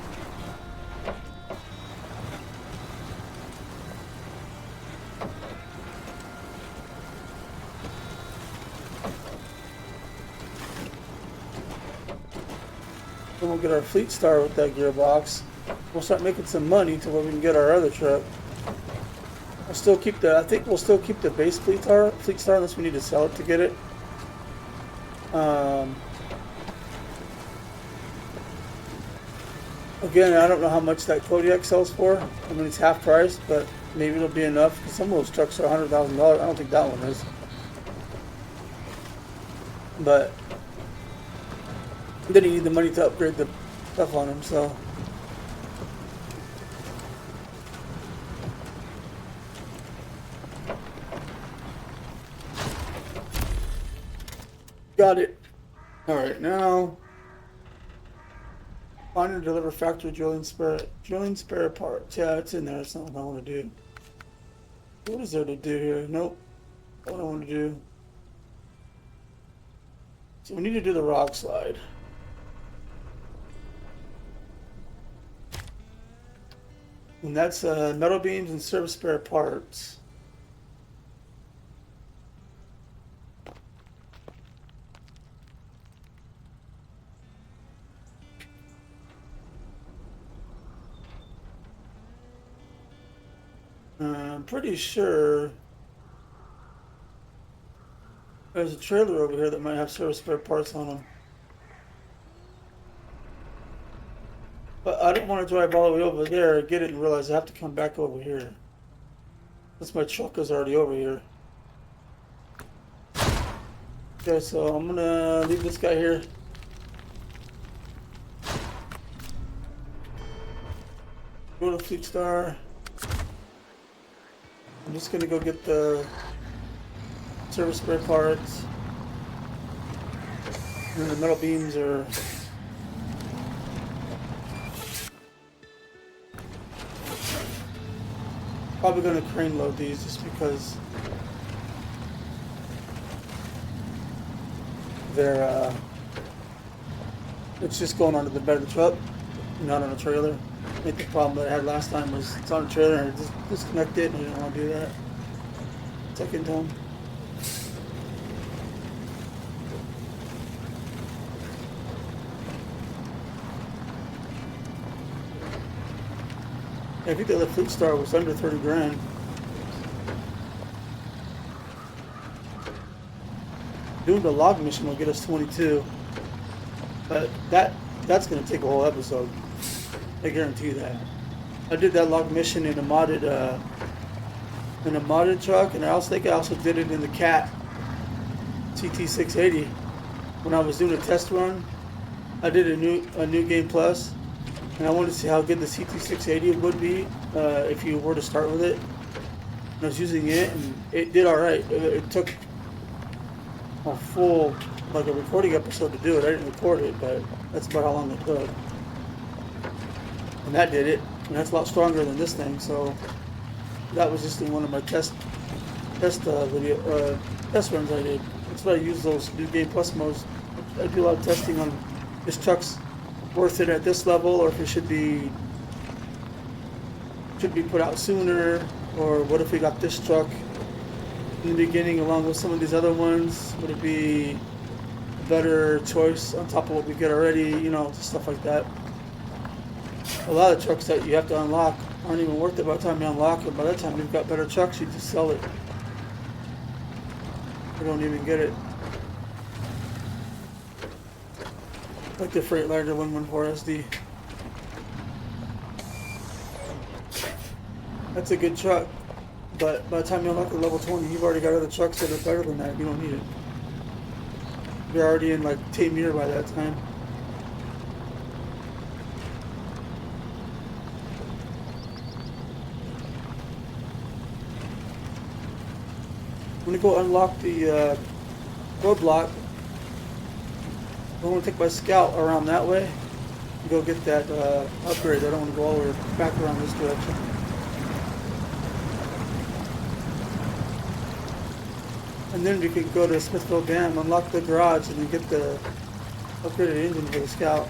Then we'll get our fleet star with that gearbox. We'll start making some money to where we can get our other truck. We'll still keep the. I think we'll still keep the base fleet star unless we need to sell it to get it. Again, I don't know how much that Kodiak sells for. I mean, it's half price, but maybe it'll be enough. Because some of those trucks are $100,000. I don't think that one is. But then you need the money to upgrade the stuff on them. So. Got it. Alright, now find and deliver factory drilling spare parts. Yeah, it's in there. That's not what I want to do. What is there to do here? Nope. What I want to do. So we need to do the rock slide. And that's metal beams and service spare parts. I'm pretty sure there's a trailer over here that might have service spare parts on them. But I don't want to drive all the way over there, get it, and realize I have to come back over here. Since my truck is already over here. Okay, so I'm gonna leave this guy here. Go to Fleet Star. I'm just gonna go get the service spare parts. And the metal beams are probably gonna crane load these just because they're it's just going onto the bed of the truck, not on a trailer. I think the problem that I had last time was it's on a trailer and it just disconnected and I didn't want to do that. Second time. I think the other Fleet Star was under 30 grand. Doing the log mission will get us 22, but that's going to take a whole episode. I guarantee you that. I did that log mission in a modded truck, and I think I also did it in the Cat CT680 when I was doing a test run. I did a new game plus. And I wanted to see how good the CT680 would be if you were to start with it. And I was using it, and it did all right. It took a full, like a recording episode to do it. I didn't record it, but that's about how long it took. And that did it. And that's a lot stronger than this thing. So that was just in one of my test runs I did. That's what I use those new game plus modes. I do a lot of testing on this truck's worth it at this level, or if it should be put out sooner, or what if we got this truck in the beginning along with some of these other ones, would it be a better choice on top of what we get already, you know, stuff like that. A lot of trucks that you have to unlock aren't even worth it by the time you unlock it. By that time you've got better trucks, you just sell it. You don't even get it. Like the Freightliner 114SD. That's a good truck, but by the time you unlock the level 20, you've already got other trucks that are better than that. You don't need it. You're already in like Tamir by that time. I'm gonna go unlock the roadblock. I want to take my scout around that way and go get that upgrade. I don't want to go all the way back around this direction. And then we could go to Smithville Dam, unlock the garage, and then get the upgraded engine for the scout.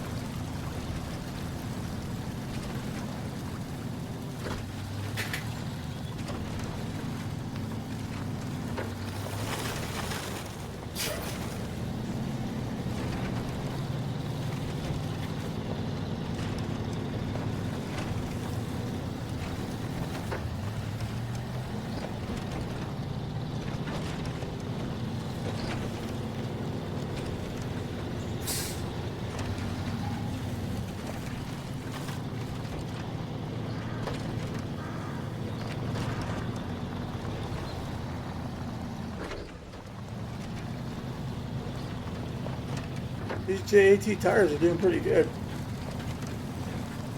These JAT tires are doing pretty good.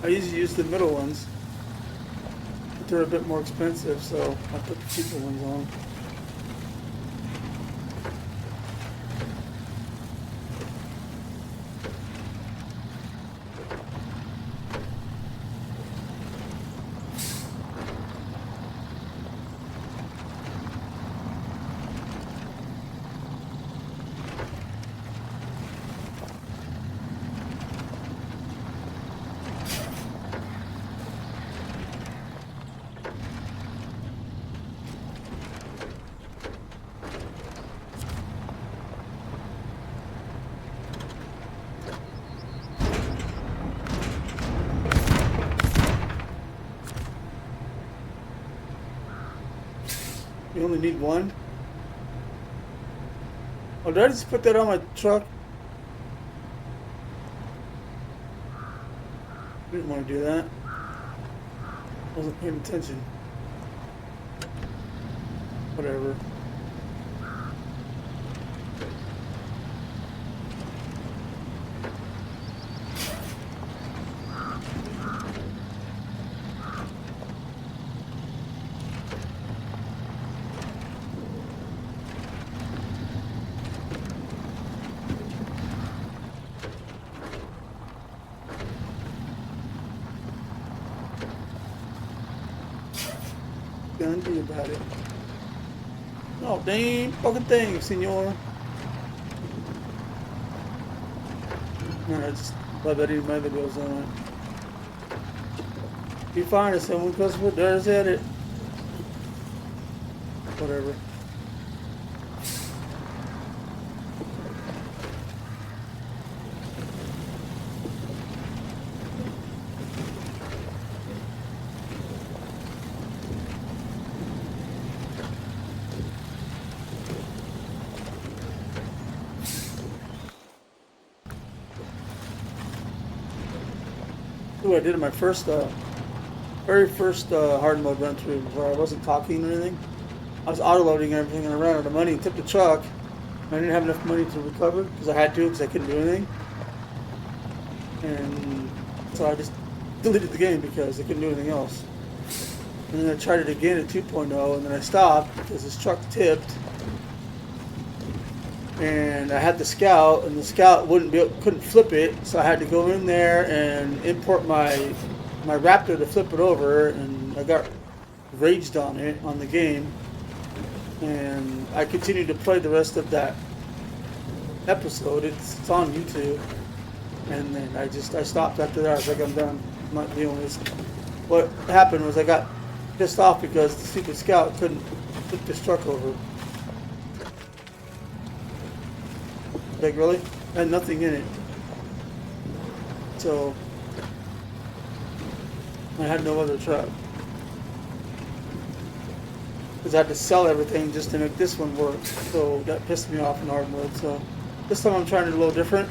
I usually use the middle ones, but they're a bit more expensive, so I put the cheaper ones on. need one. Oh, did I just put that on my truck? Didn't want to do that. Wasn't paying attention. Whatever. Gonna do about it. Oh, damn fucking thing, senor. No, I just love editing my videos on it. If you find it, someone goes with there's at it. Whatever. What I did in my first, very first hard mode run through, where I wasn't talking or anything. I was auto-loading everything and I ran out of money and tipped the truck. And I didn't have enough money to recover because I had to because I couldn't do anything. And so I just deleted the game because I couldn't do anything else. And then I tried it again at 2.0 and then I stopped because this truck tipped. And I had the Scout, and the Scout couldn't flip it, so I had to go in there and import my Raptor to flip it over, and I got raged on it on the game, and I continued to play the rest of that episode. It's on YouTube, and then I stopped after that. I was like, I'm done. I'm not dealing with this. What happened was I got pissed off because the stupid Scout couldn't flip this truck over. Like, really? I had nothing in it. So, I had no other truck. Because I had to sell everything just to make this one work. So, that pissed me off in hard mode. So, this time I'm trying it a little different.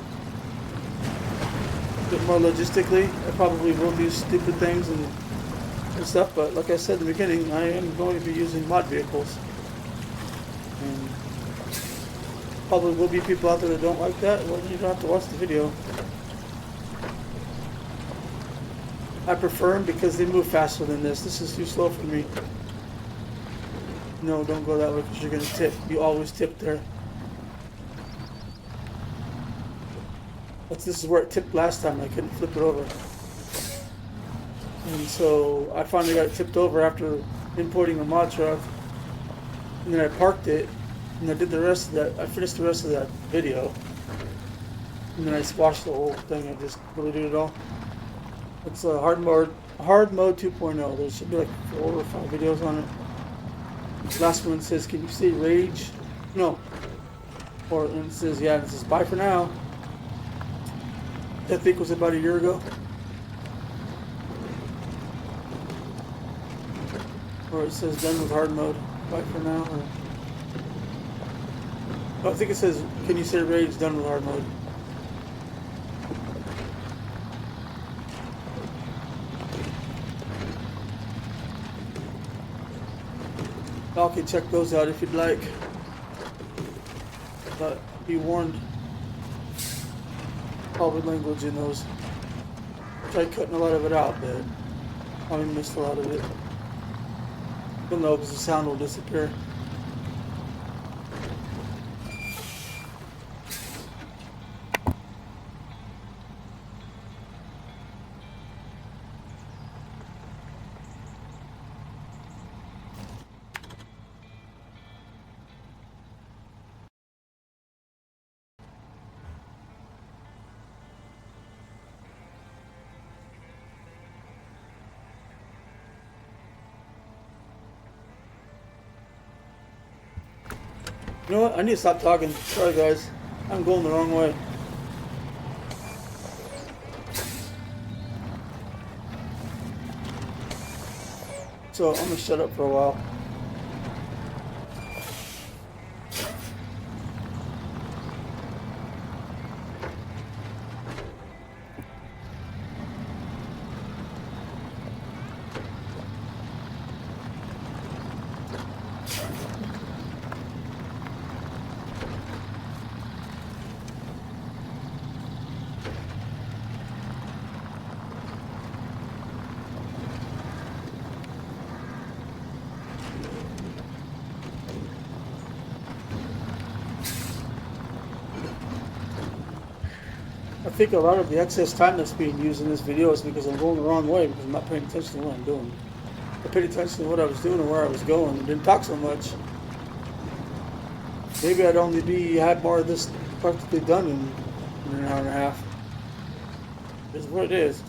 A bit more logistically. I probably will do stupid things and stuff. But like I said in the beginning, I am going to be using mod vehicles. And probably will be people out there that don't like that. Well, you don't have to watch the video. I prefer them because they move faster than this. This is too slow for me. No, don't go that way because you're going to tip. You always tip there. But this is where it tipped last time. I couldn't flip it over. And so I finally got it tipped over after importing a mod truck. And then I parked it. And I did the rest of that. I finished the rest of that video, and then I squashed the whole thing. I just deleted it all. It's a hard mode 2.0. There should be like 4 or 5 videos on it. The last one says, "Can you say rage?" No. Or and it says, "Yeah." And it says, "Bye for now." I think it was about a year ago. Or it says, "Done with hard mode. Bye for now." Or, I think it says, "Can you say rage? Done with hard mode." Y'all can check those out if you'd like. But be warned, probably language in those. Tried cutting a lot of it out, but I probably missed a lot of it. You'll know because the sound will disappear. You know what? I need to stop talking. Sorry, guys. I'm going the wrong way. So I'm gonna shut up for a while. I think a lot of the excess time that's being used in this video is because I'm going the wrong way because I'm not paying attention to what I'm doing. I paid attention to what I was doing and where I was going and didn't talk so much. Maybe I'd only had more of this practically done in an hour and a half. This is what it is.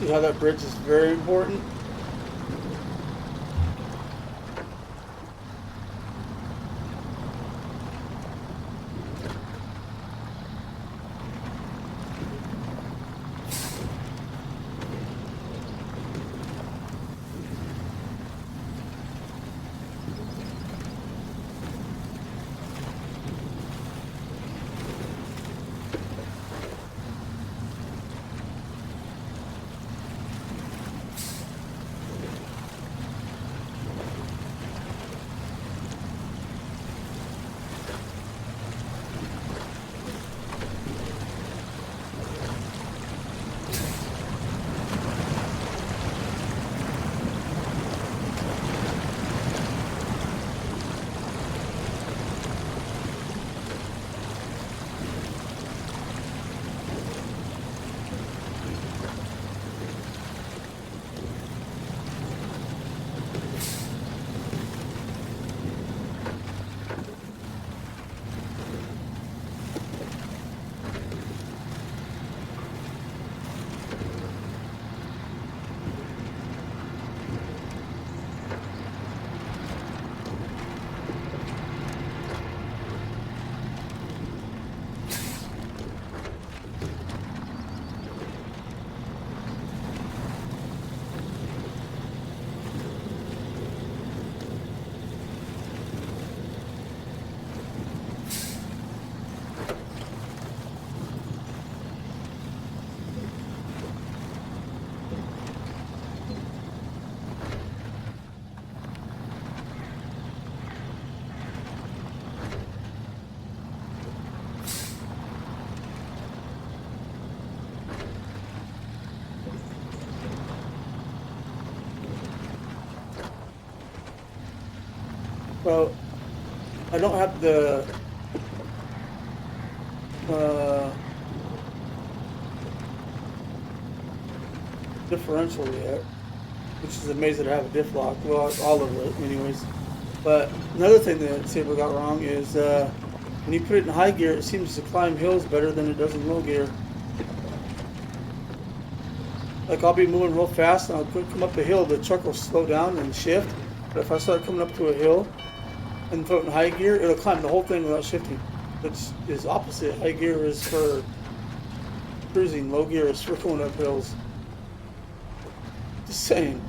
See how that bridge is very important? Well, I don't have the differential yet, which is amazing to have a diff lock. Well, all of it, anyways. But another thing that Saber got wrong is when you put it in high gear, it seems to climb hills better than it does in low gear. Like I'll be moving real fast and I'll come up a hill, the truck will slow down and shift. But if I start coming up to a hill and put it in high gear, it'll climb the whole thing without shifting. Which is opposite. High gear is for cruising, low gear is for going up hills. Just saying.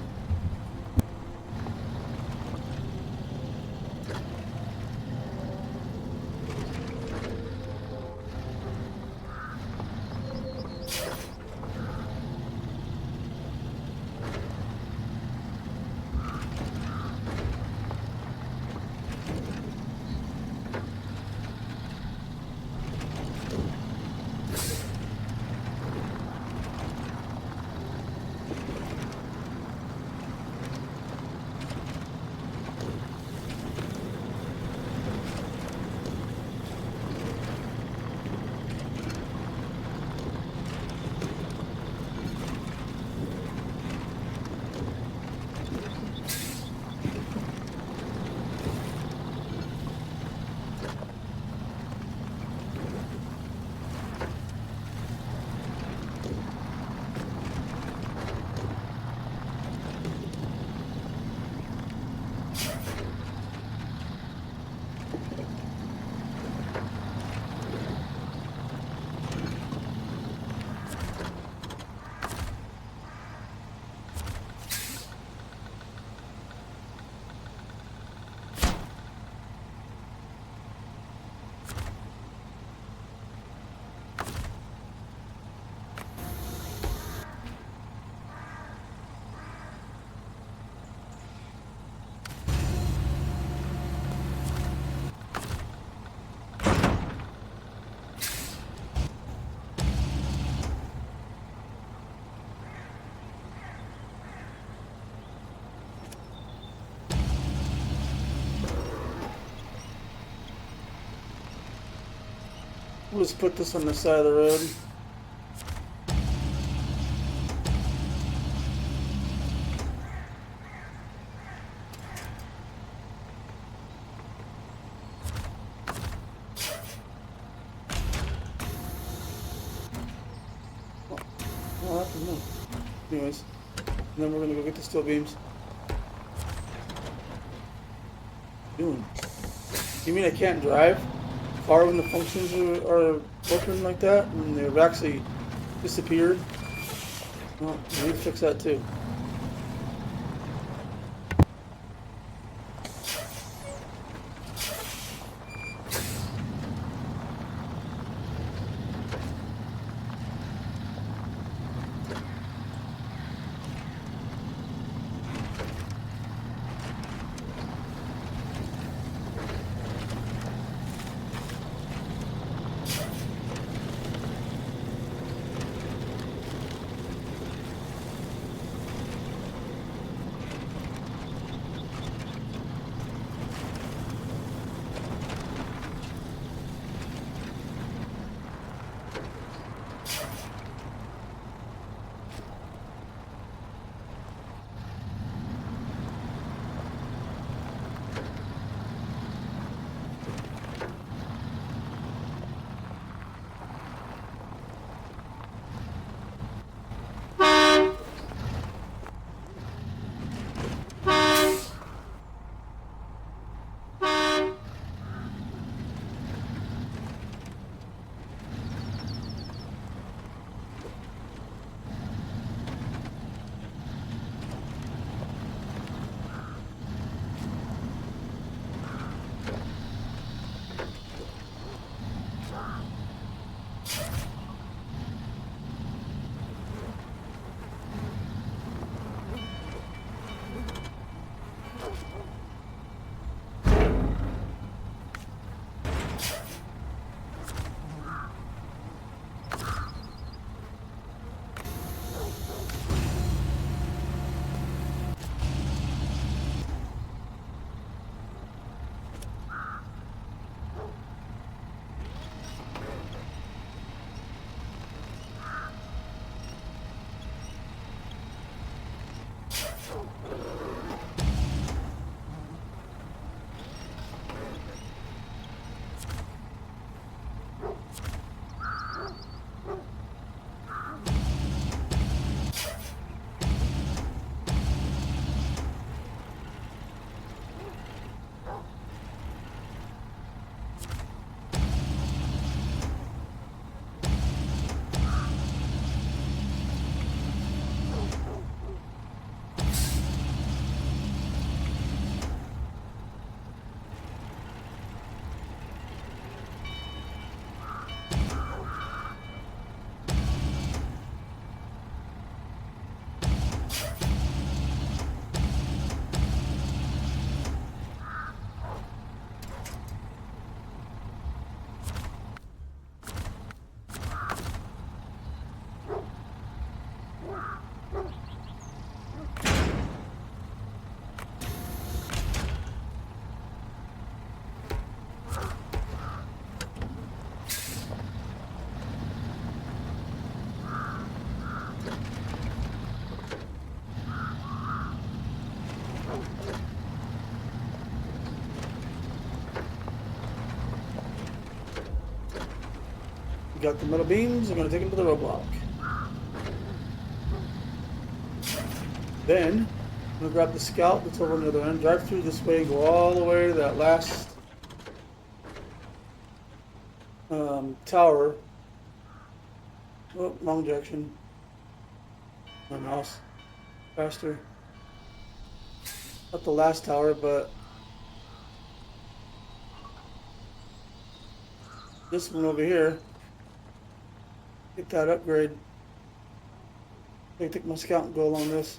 We'll just put this on the side of the road. Well, no. Anyways, then we're gonna go get the steel beams. Doing? You mean I can't drive car when the functions are open like that, when they've actually disappeared? Well, we need to fix that too. got the metal beams. I'm going to take them to the roadblock. Then, I'm going to grab the scout that's over on the other end, drive through this way, go all the way to that last tower. Oh, wrong direction. My mouse. Faster. Not the last tower, but this one over here. Get that upgrade. I take my scout and go along this.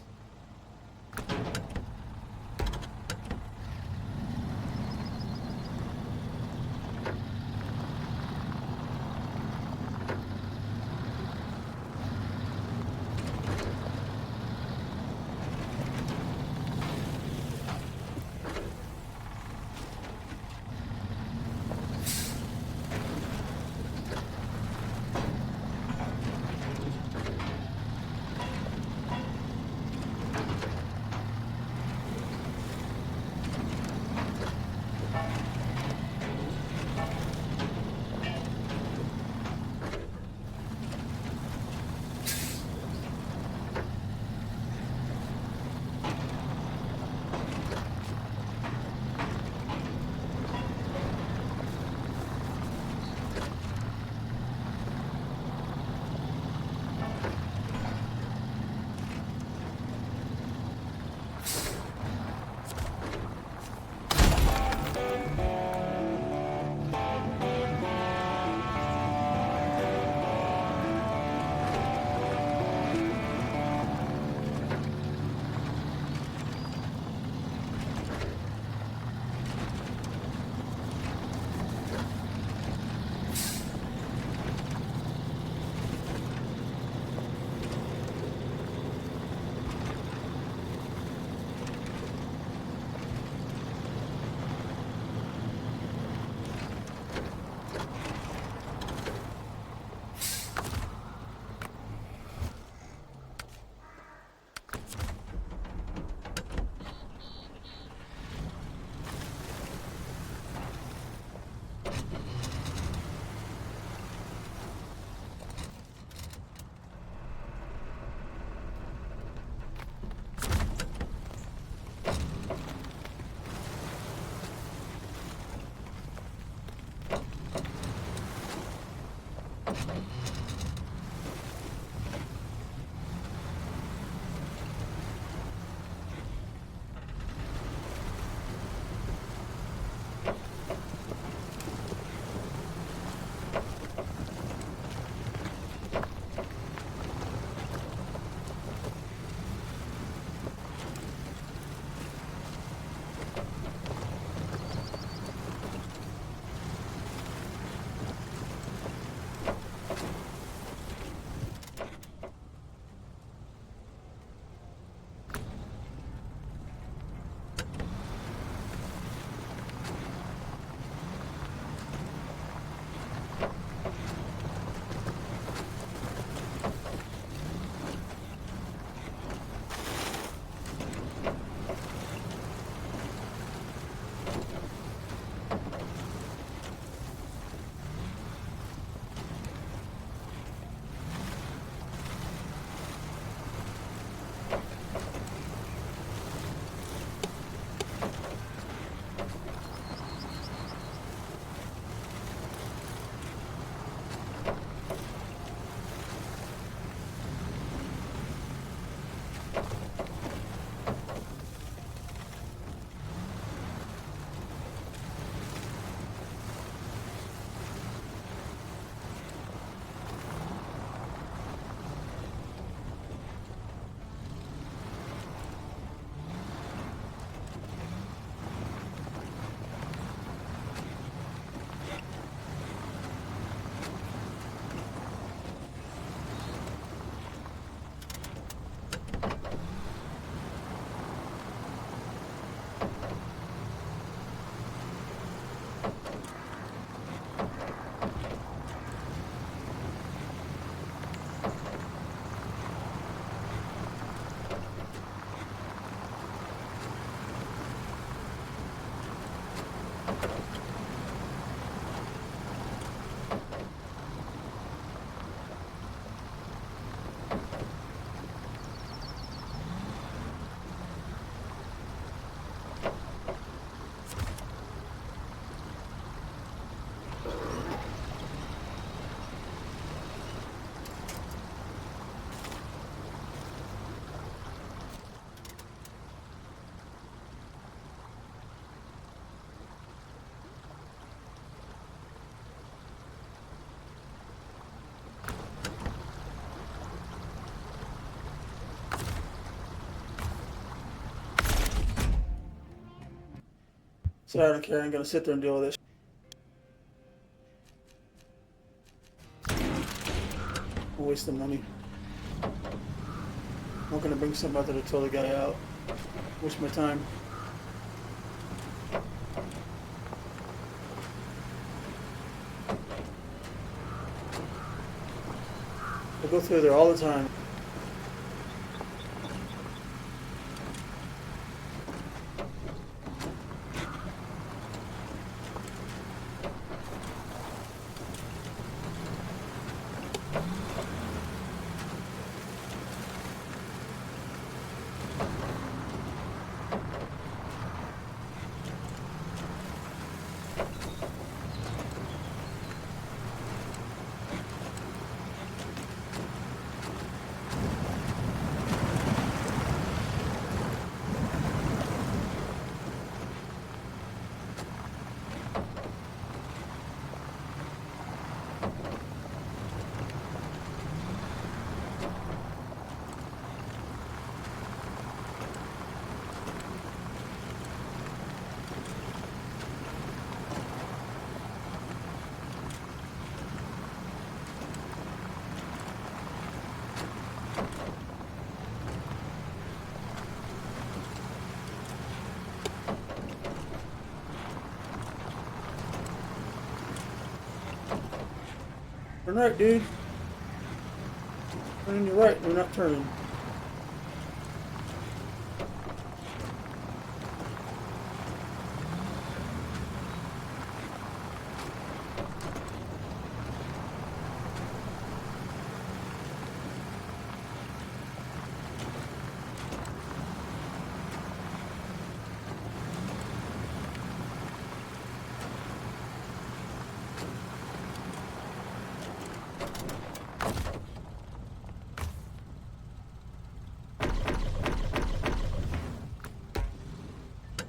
So I don't care. I'm gonna sit there and deal with this. I'm wasting money. I'm gonna bring some other to tow the guy out. Waste my time. I go through there all the time. Turn right, dude. Turn in your right. We're not turning.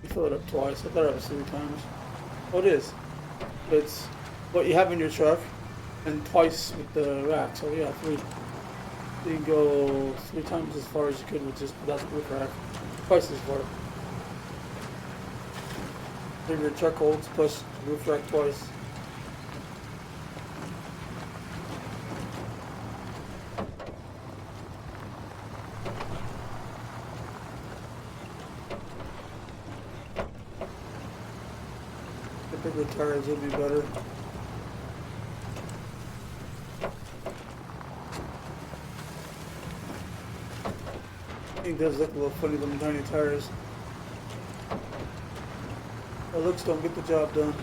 Fill it up twice. I thought it was 3 times. Oh, it is. It's what you have in your truck and twice with the rack. So yeah, 3. You can go 3 times as far as you could with just without the roof rack. Twice as far. Bigger truck holds plus roof rack twice. The bigger tires will be better. It does look a little funny, them tiny tires. The looks don't get the job done.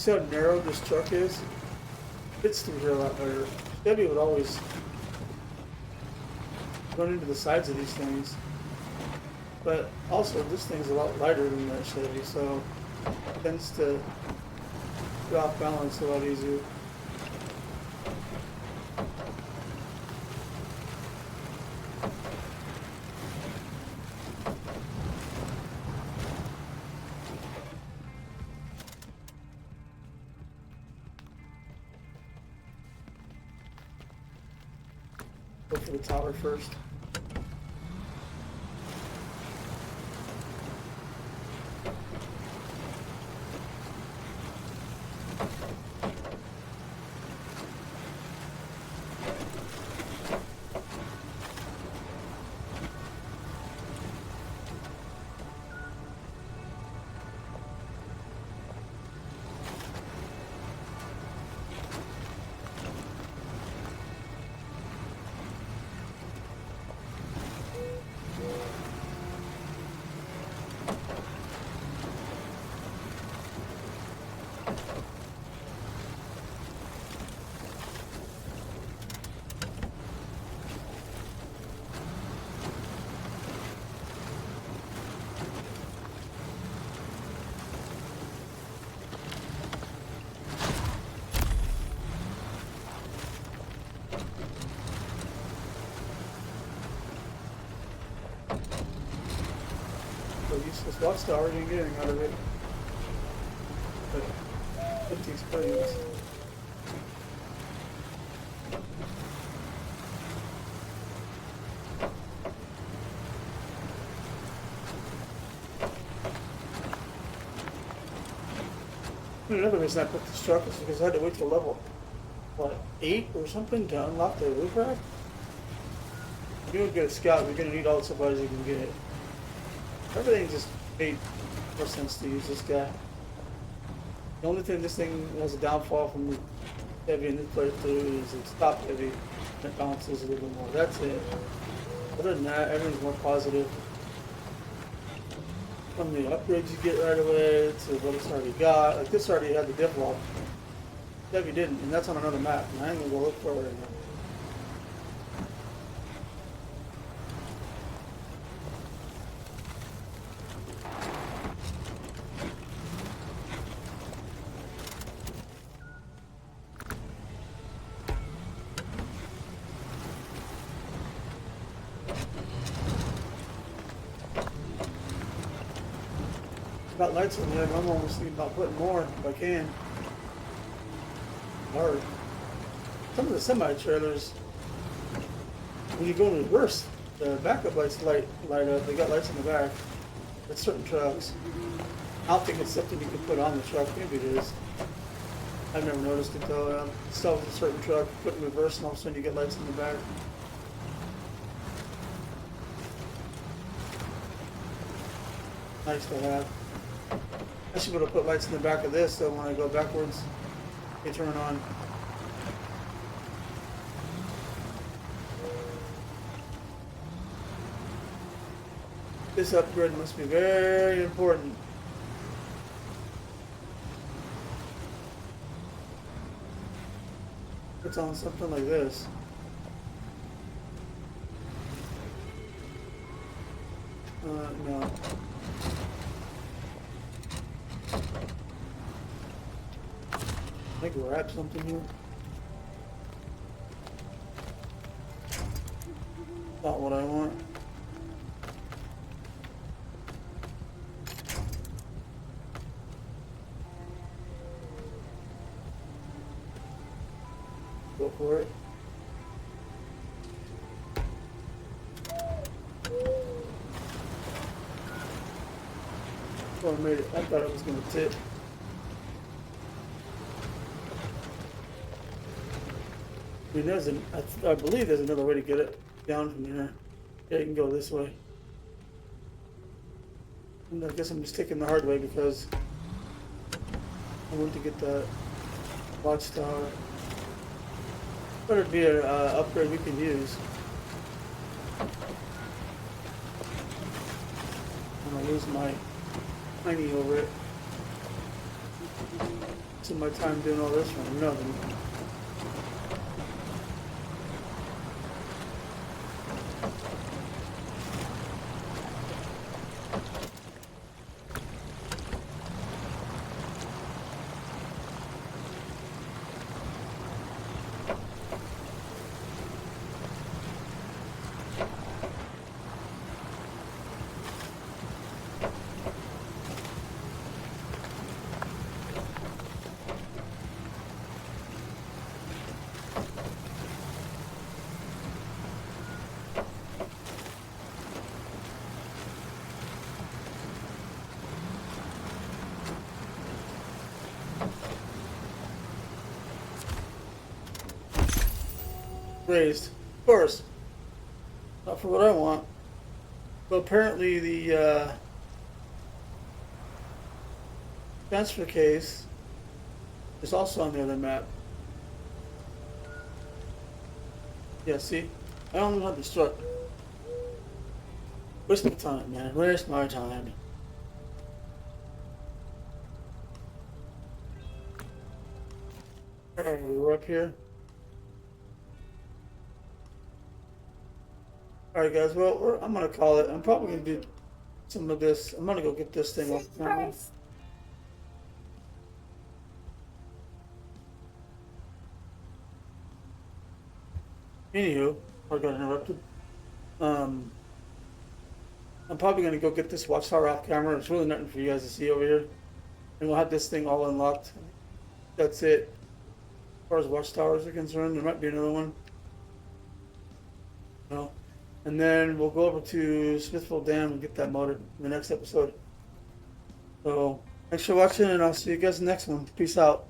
See how narrow this truck is? Fits through here a lot better. Chevy would always run into the sides of these things. But also, this thing's a lot lighter than that Chevy, so it tends to get off balance a lot easier. Go for the tower first. Useless watchtower, you ain't getting out of it. But 50 explosions. Another reason I put this truck is because I had to wait till level, what, 8 or something to unlock the roof rack? If you would get a scout, you're going to need all the supplies you can get. Everything just made more sense to use this guy. The only thing this thing has a downfall from the heavy in this playthrough is it's top heavy and it bounces a little bit more. That's it. Other than that, everything's more positive. From the upgrades you get right away to what it's already got. Like this already had the diff lock. Heavy didn't, and that's on another map, and I ain't gonna go look for it right now. Got lights on there, but I'm almost thinking about putting more if I can. Hard. Some of the semi-trailers, when you go in reverse, the backup lights light up. They got lights in the back. That's certain trucks. I don't think it's something you can put on the truck. Maybe it is. I've never noticed it though. Still with a certain truck, put in reverse, and all of a sudden you get lights in the back. Nice to have. I should be able to put lights in the back of this so when I go backwards, they turn on. This upgrade must be very important. It's on something like this. No. I think we're at something here. Not what I want. Go for it. Oh, I made it. I thought it was going to tip. I mean, I believe there's another way to get it down from here. Yeah, you can go this way. And I guess I'm just taking the hard way because I want to get that watchtower. Better be an upgrade we can use. I'm gonna lose my tiny over it. It's my time doing all this for nothing. Raised. Of course. Not for what I want. But apparently the transfer case is also on the other map. Yeah, see? I only want the truck. Waste my time, man. Waste my time. Alright, we're up here. Alright guys, well, I'm gonna call it. I'm probably gonna do some of this. I'm gonna go get this thing off the camera. Anywho, I got interrupted. I'm probably gonna go get this watchtower off camera. It's really nothing for you guys to see over here. And we'll have this thing all unlocked. That's it. As far as watchtowers are concerned, there might be another one. No. And then we'll go over to Smithville Dam and get that motor in the next episode. So, thanks for watching, and I'll see you guys in the next one. Peace out.